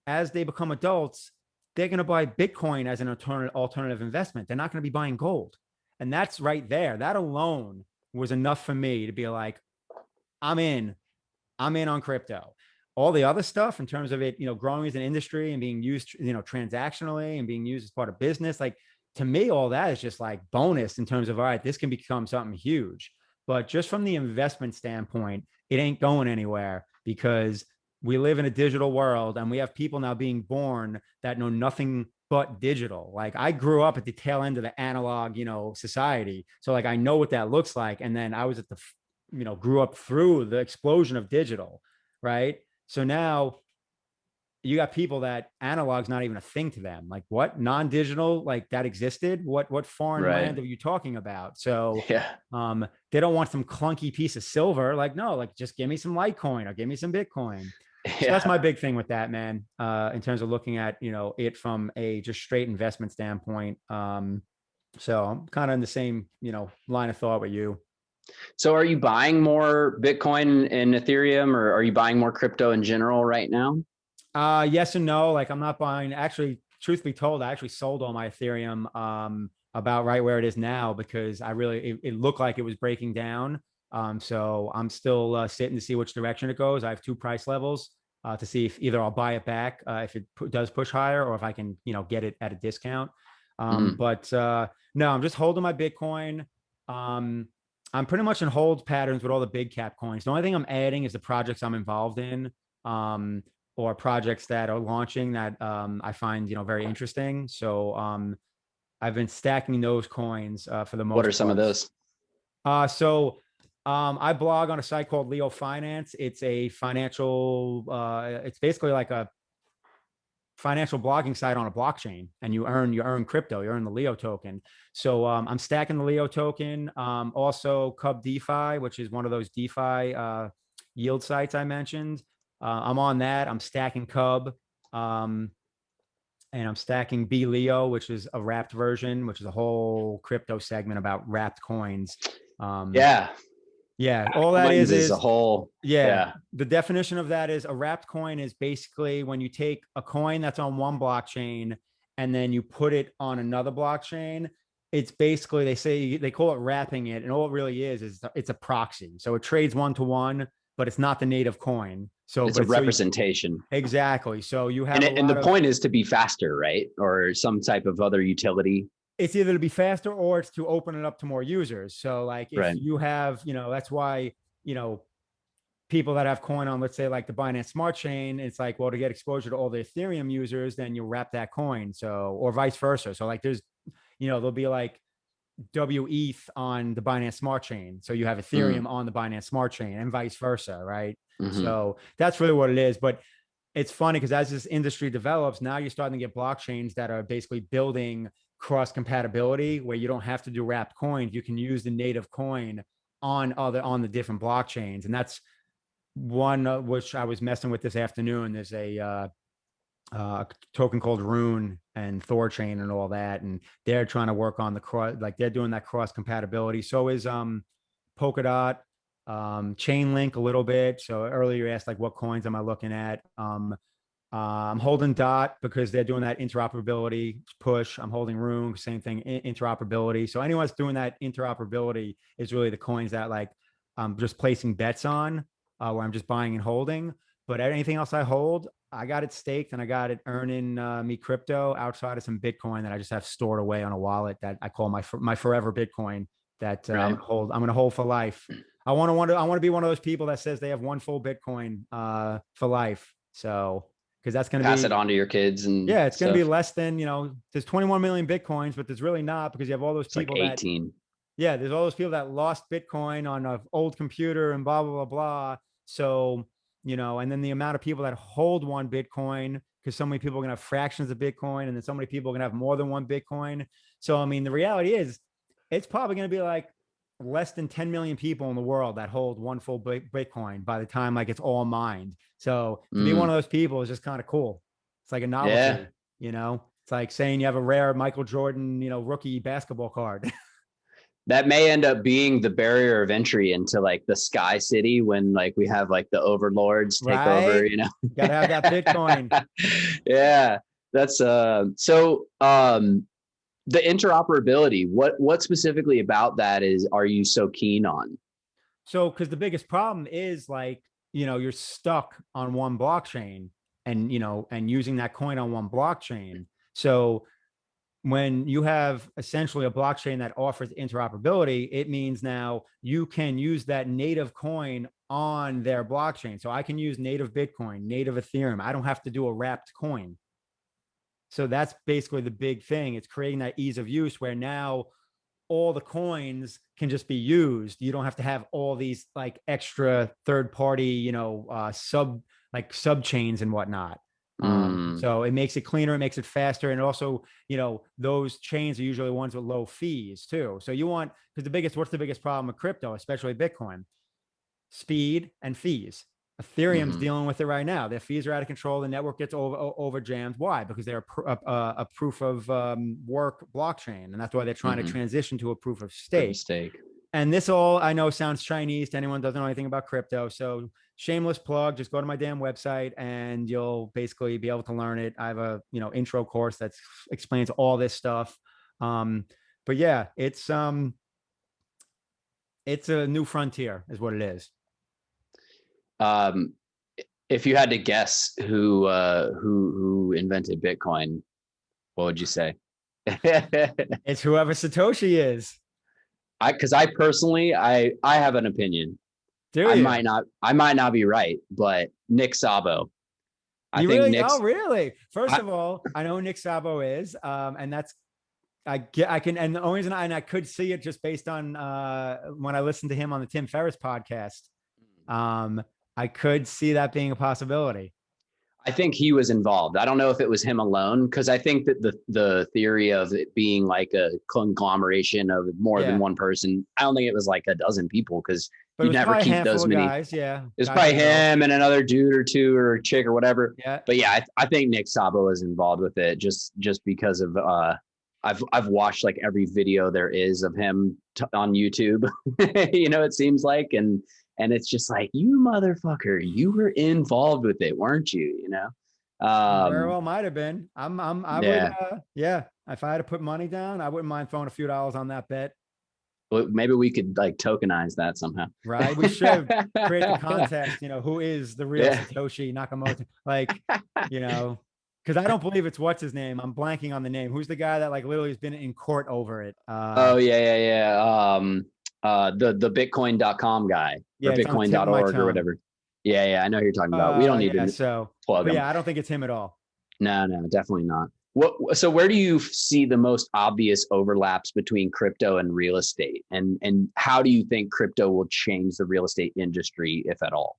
as they become adults, they're going to buy Bitcoin as an alternative investment. They're not going to be buying gold. And that's right there. That alone was enough for me to be like, I'm in on crypto. All the other stuff in terms of it, growing as an industry and being used, transactionally and being used as part of business, like, to me, all that is just like bonus in terms of, all right, this can become something huge. But just from the investment standpoint, it ain't going anywhere, because we live in a digital world and we have people now being born that know nothing but digital. Like I grew up at the tail end of the analog, society. So like, I know what that looks like. And then I was at the, grew up through the explosion of digital. Right. So now you got people that analog's not even a thing to them. Like, what, non-digital, like that existed? What foreign land are you talking about? So they don't want some clunky piece of silver. Like, no, like just give me some Litecoin or give me some Bitcoin. So that's my big thing with that, man. In terms of looking at, it from a just straight investment standpoint. So I'm kind of in the same, line of thought with you. So are you buying more Bitcoin and Ethereum, or are you buying more crypto in general right now? Yes and no. Like I'm not buying, actually, truth be told, I actually sold all my Ethereum about right where it is now, because it looked like it was breaking down. So I'm still sitting to see which direction it goes. I have 2 price levels to see if either I'll buy it back if it does push higher, or if I can, get it at a discount. But no, I'm just holding my Bitcoin. I'm pretty much in hold patterns with all the big cap coins. The only thing I'm adding is the projects I'm involved in. Or projects that are launching that I find, very interesting. So I've been stacking those coins for the most part. What are some of those? So I blog on a site called Leo Finance. It's a financial, it's basically like a financial blogging site on a blockchain, and you earn crypto, you earn the Leo token. So I'm stacking the Leo token. Also Cub DeFi, which is one of those DeFi yield sites I mentioned. I'm on that. I'm stacking Cub, and I'm stacking B Leo, which is a wrapped version, which is a whole crypto segment about wrapped coins. Yeah. All that Coins is a is whole, yeah. yeah. The definition of that is a wrapped coin is basically when you take a coin that's on one blockchain and then you put it on another blockchain. It's basically, they call it wrapping it. And all it really is it's a proxy. So it trades one to one, but it's not the native coin. So, It's a but it's so representation. exactly. So you And have a and the lot of, point is to be faster, right? Or some type of other utility. it's either to be faster or it's to open it up to more users. So like if Right. you have, that's why, you know, people that have coin on, let's say like the Binance Smart Chain, it's like, well, to get exposure to all the Ethereum users, then you wrap that coin. So, or vice versa. So like there's, there'll be like WETH on the Binance Smart Chain. So you have Ethereum on the Binance Smart Chain and vice versa. Right. Mm-hmm. So that's really what it is. But it's funny because as this industry develops, now you're starting to get blockchains that are basically building cross compatibility where you don't have to do wrapped coins. You can use the native coin on the different blockchains. And that's one which I was messing with this afternoon. There's a token called Rune and Thorchain and all that, and they're trying to work on the cross, like they're doing that cross compatibility. So is Polkadot, Chainlink a little bit. So earlier you asked like what coins am I looking at? I'm holding Dot because they're doing that interoperability push. I'm holding Rune, same thing, interoperability. So anyone that's doing that interoperability is really the coins that like I'm just placing bets on, where I'm just buying and holding. But anything else I hold, I got it staked and I got it earning me crypto outside of some Bitcoin that I just have stored away on a wallet that I call my forever Bitcoin that Right. I'm gonna hold for life. I want to be one of those people that says they have one full Bitcoin for life. So because that's going to Pass it be, on to your kids and yeah, it's going to be stuff. less than, there's 21 million Bitcoins, but there's really not because you have all those It's like people that, 18. yeah, there's all those people that lost Bitcoin on an old computer and blah, blah, blah, blah. So, and then the amount of people that hold one Bitcoin, because so many people are going to have fractions of Bitcoin and then so many people are going to have more than one Bitcoin. So, I mean, the reality is it's probably going to be like less than 10 million people in the world that hold one full Bitcoin by the time like it's all mined. So to be one of those people is just kind of cool. It's like a Yeah. novelty, it's like saying you have a rare Michael Jordan, rookie basketball card. That may end up being the barrier of entry into like the Sky City when like we have like the overlords take over, Right? Got to have that Bitcoin. Yeah. That's the interoperability, what specifically about that are you so keen on? So, because the biggest problem is like, you're stuck on one blockchain and using that coin on one blockchain. So, when you have essentially a blockchain that offers interoperability, it means now you can use that native coin on their blockchain. So I can use native Bitcoin, native Ethereum. I don't have to do a wrapped coin. So that's basically the big thing. It's creating that ease of use where now all the coins can just be used. You don't have to have all these like extra third party, sub chains and whatnot. So it makes it cleaner, it makes it faster. And also, those chains are usually ones with low fees too. So because what's the biggest problem with crypto, especially Bitcoin? Speed and fees. Ethereum's dealing with it right now. Their fees are out of control. The network gets over jammed. Why? Because they're a proof of work blockchain, and that's why they're trying to transition to a proof of stake. And this all I know sounds Chinese to anyone who doesn't know anything about crypto. So shameless plug, just go to my damn website and you'll basically be able to learn it. I have a intro course that explains all this stuff. But yeah, it's a new frontier, is what it is. If you had to guess who invented Bitcoin, what would you say? It's whoever Satoshi is. Because I personally, I have an opinion. Do I you? might not be right, but Nick Szabo. I You think really? Nick's. Oh, really? First of all, I know who Nick Szabo is, and that's I can, and the only reason I could see it just based on when I listened to him on the Tim Ferriss podcast. I could see that being a possibility. I think he was involved. I don't know if it was him alone, because I think that the theory of it being like a conglomeration of more than one person, I don't think it was like a dozen people, because you never keep those many guys. Yeah, it's probably him and another dude or two or a chick or whatever. Yeah, but yeah, I think Nick Szabo is involved with it just because of I've watched like every video there is of him on YouTube. It seems like, and it's just like, you motherfucker, you were involved with it, weren't you? Very well might have been. I would, Yeah. yeah. If I had to put money down, I wouldn't mind throwing a few dollars on that bet. Well, maybe we could like tokenize that somehow. Right? We should create the contest. Who is the real Yeah. Satoshi Nakamoto? Like, because I don't believe it's what's his name. I'm blanking on the name. Who's the guy that like literally has been in court over it? Oh yeah. The Bitcoin.com guy or Yeah, it's on the tip of my Bitcoin.org or tongue. whatever. Yeah, I know who you're talking about. We don't need Yeah. to So, plug but him. yeah, I don't think it's him at all. No, definitely not. So where do you see the most obvious overlaps between crypto and real estate? And how do you think crypto will change the real estate industry, if at all?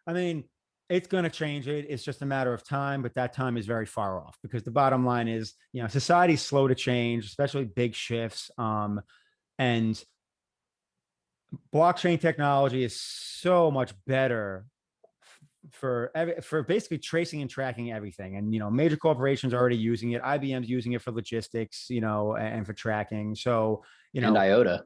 I mean, it's going to change it. It's just a matter of time, but that time is very far off because the bottom line is, society's slow to change, especially big shifts. And blockchain technology is so much better for basically tracing and tracking everything. And major corporations are already using it. IBM's using it for logistics, and for tracking. So And IOTA.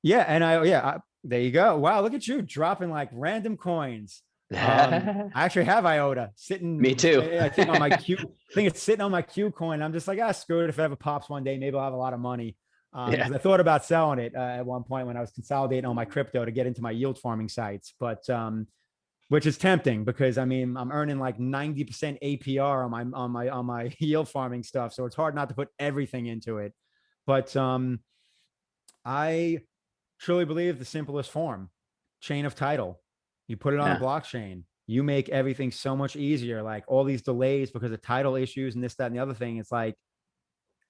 yeah, there you go. Wow, look at you dropping like random coins. I actually have IOTA sitting. Me too. I think on my Q. I think it's sitting on my Q coin. I'm just like, screw it. If it ever pops one day, maybe I'll have a lot of money. Because I thought about selling it at one point when I was consolidating all my crypto to get into my yield farming sites, but which is tempting because I'm earning like 90% APR on my yield farming stuff, so it's hard not to put everything into it. But I truly believe the simplest form, chain of title. You put it on a blockchain. You make everything so much easier. Like all these delays because of title issues and this, that, and the other thing. It's like,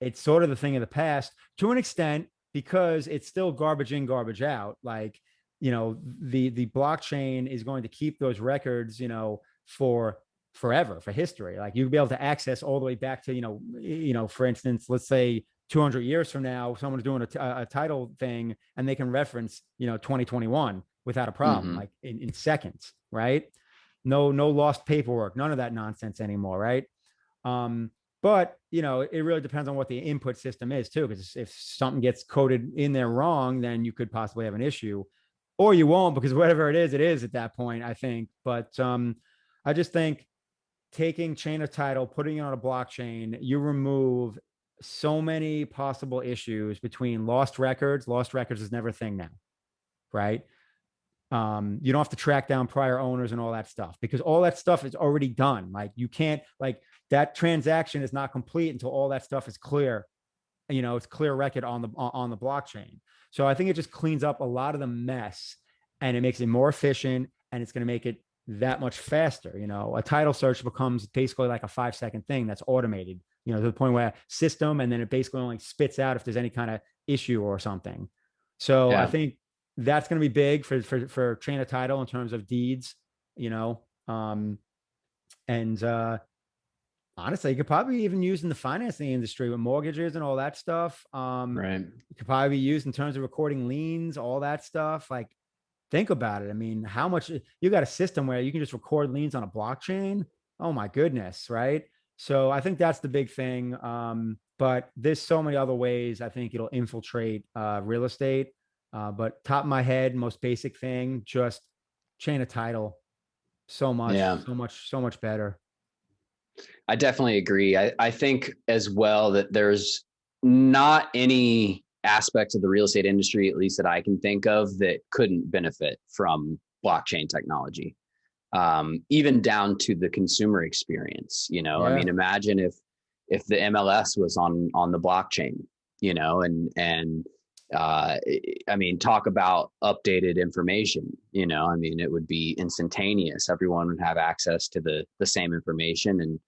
it's sort of the thing of the past to an extent because it's still garbage in, garbage out. Like, the blockchain is going to keep those records, for forever, for history. Like you'll be able to access all the way back to, for instance, let's say 200 years from now, someone's doing a title thing and they can reference, 2021 without a problem, like in seconds, right? No lost paperwork, none of that nonsense anymore, right? But it really depends on what the input system is too, because if something gets coded in there wrong, then you could possibly have an issue, or you won't because whatever it is at that point, I think. But I just think taking chain of title, putting it on a blockchain, you remove so many possible issues between lost records. Lost records is never a thing now, right? You don't have to track down prior owners and all that stuff because all that stuff is already done. Like you can't, like that transaction is not complete until all that stuff is clear. It's clear record on the blockchain. So I think it just cleans up a lot of the mess and it makes it more efficient and it's going to make it that much faster. A title search becomes basically like a 5-second thing that's automated, to the point where system, and then it basically only spits out if there's any kind of issue or something. So I think that's going to be big for chain of title in terms of deeds, and honestly, you could probably even use in the financing industry with mortgages and all that stuff. Right. It could probably be used in terms of recording liens, all that stuff. Like, think about it. I mean, how much you got a system where you can just record liens on a blockchain? Oh my goodness, right? So I think that's the big thing. But there's so many other ways I think it'll infiltrate real estate. But top of my head, most basic thing, just chain of title. So much better. I definitely agree. I think as well that there's not any aspects of the real estate industry, at least that I can think of, that couldn't benefit from blockchain technology, even down to the consumer experience. I mean, imagine if the MLS was on the blockchain, and I mean, talk about updated information. I mean, it would be instantaneous. Everyone would have access to the same information, and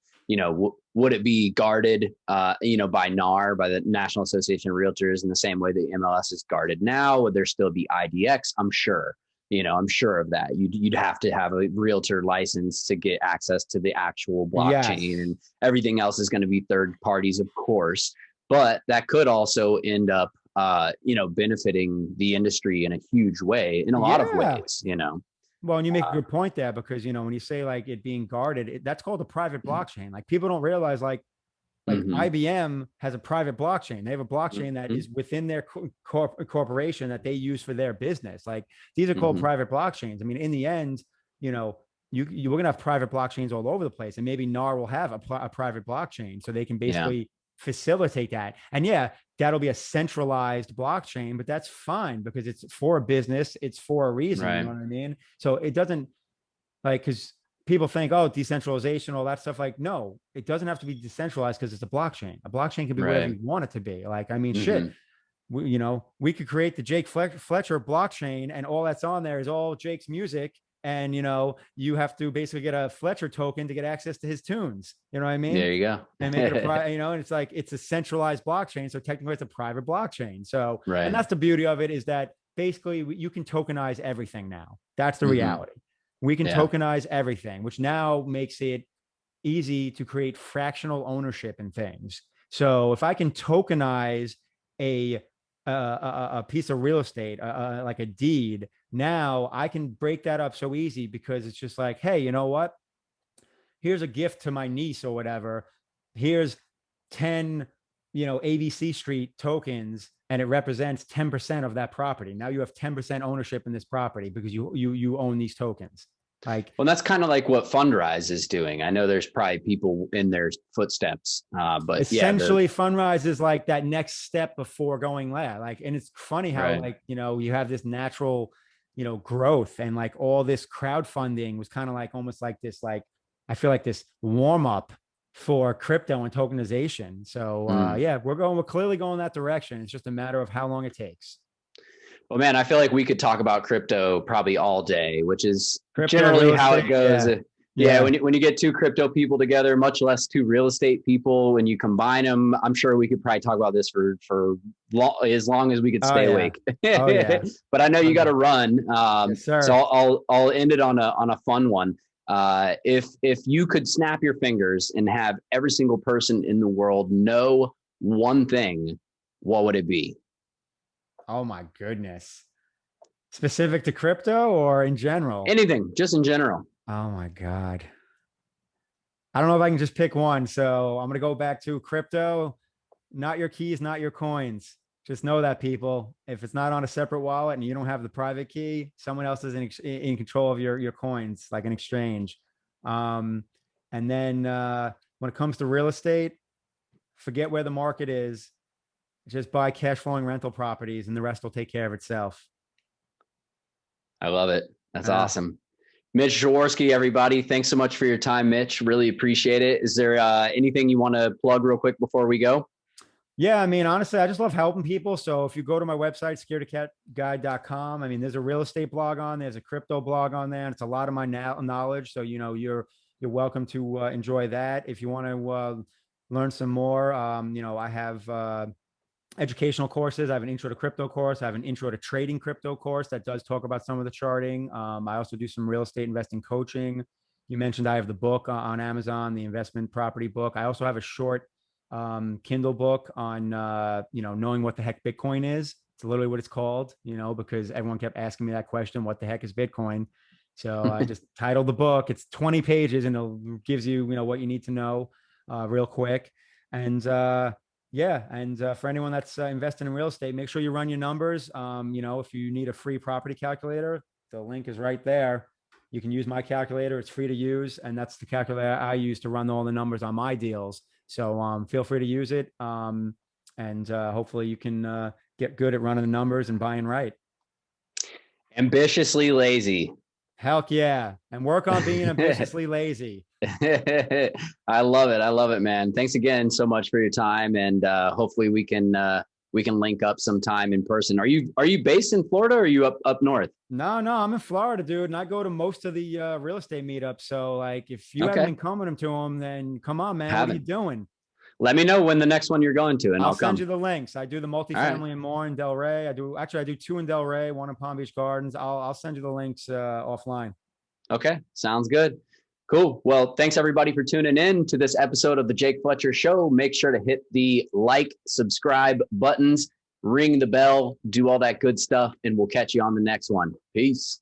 would it be guarded, by NAR, by the National Association of Realtors, in the same way that MLS is guarded now? Would there still be IDX? I'm sure. I'm sure of that. You'd have to have a realtor license to get access to the actual blockchain, and everything else is going to be third parties, of course. But that could also end up, benefiting the industry in a huge way, in a lot of ways. Well, and you make a good point there because, when you say like it being guarded, that's called a private blockchain. Like people don't realize, like Like IBM has a private blockchain. They have a blockchain that is within their corporation that they use for their business. Like these are called private blockchains. I mean, in the end, you know, we're going to have private blockchains all over the place, and maybe NAR will have a private blockchain so they can basically facilitate that. And yeah, that'll be a centralized blockchain, but that's fine because it's for a business. It's for a reason. You know what I mean? So it doesn't like, because people think, oh, decentralization, all that stuff. Like, no, it doesn't have to be decentralized because it's a blockchain. A blockchain can be whatever you want it to be. Like, I mean, shit, we could create the Jake Fletcher blockchain, and all that's on there is all Jake's music. And, you have to basically get a Fletcher token to get access to his tunes. You know what I mean? There you go. And make it and it's like, it's a centralized blockchain. So technically it's a private blockchain. So, and that's the beauty of it, is that basically you can tokenize everything now. That's the reality. We can tokenize everything, which now makes it easy to create fractional ownership in things. So if I can tokenize a piece of real estate, like a deed, now I can break that up so easy, because it's just like, hey, you know what? Here's a gift to my niece or whatever. Here's 10, ABC Street tokens, and it represents 10% of that property. Now you have 10% ownership in this property because you own these tokens. Like, well, that's kind of like what Fundrise is doing. I know there's probably people in their footsteps, but essentially Fundrise is like that next step before going live. Like, and it's funny how like, you have this natural, growth, and like all this crowdfunding was kind of like almost like this, like, I feel like this warm up for crypto and tokenization. So we're clearly going that direction. It's just a matter of how long it takes. Well, man, I feel like we could talk about crypto probably all day, which is generally how it goes. When you get two crypto people together, much less two real estate people, when you combine them, I'm sure we could probably talk about this for as long as we could stay awake. But I know you got to run, yes, sir. So I'll end it on a fun one. If you could snap your fingers and have every single person in the world know one thing, what would it be? Oh my goodness. Specific to crypto or in general? Anything, just in general. Oh my God. I don't know if I can just pick one. So I'm going to go back to crypto. Not your keys, not your coins. Just know that, people. If it's not on a separate wallet and you don't have the private key, someone else is in control of your coins, like an exchange. And then when it comes to real estate, forget where the market is. Just buy cash flowing rental properties, and the rest will take care of itself. I love it. That's awesome. Mitch Jaworski, everybody. Thanks so much for your time, Mitch. Really appreciate it. Is there anything you want to plug real quick before we go? Yeah, I mean, honestly, I just love helping people. So if you go to my website, scaredycatguide.com, I mean, there's a real estate blog on there, there's a crypto blog on there, and it's a lot of my knowledge. So, you're welcome to enjoy that. If you want to learn some more, I have educational courses. I have an intro to crypto course. I have an intro to trading crypto course that does talk about some of the charting. I also do some real estate investing coaching. You mentioned I have the book on Amazon, the investment property book. I also have a short Kindle book on, knowing what the heck Bitcoin is. It's literally what it's called, because everyone kept asking me that question, what the heck is Bitcoin? So I just titled the book. It's 20 pages and it gives you, what you need to know real quick. And for anyone that's investing in real estate, make sure you run your numbers. If you need a free property calculator, the link is right there. You can use my calculator. It's free to use. And that's the calculator I use to run all the numbers on my deals. So feel free to use it. And hopefully you can get good at running the numbers and buying right. Ambitiously lazy. Heck yeah. And work on being ambitiously lazy. I love it. I love it, man. Thanks again so much for your time. And hopefully we can link up sometime in person. Are you based in Florida or are you up north? No, I'm in Florida, dude. And I go to most of the real estate meetups. So like, if you haven't been coming to them, then come on, man. What are you doing? Let me know when the next one you're going to, and I'll send you the links. I do the multifamily and more in Delray. I do 2 in Delray, 1 in Palm Beach Gardens. I'll send you the links offline. Okay. Sounds good. Cool. Well, thanks everybody for tuning in to this episode of the Jake Fletcher Show. Make sure to hit the like, subscribe buttons, ring the bell, do all that good stuff, and we'll catch you on the next one. Peace.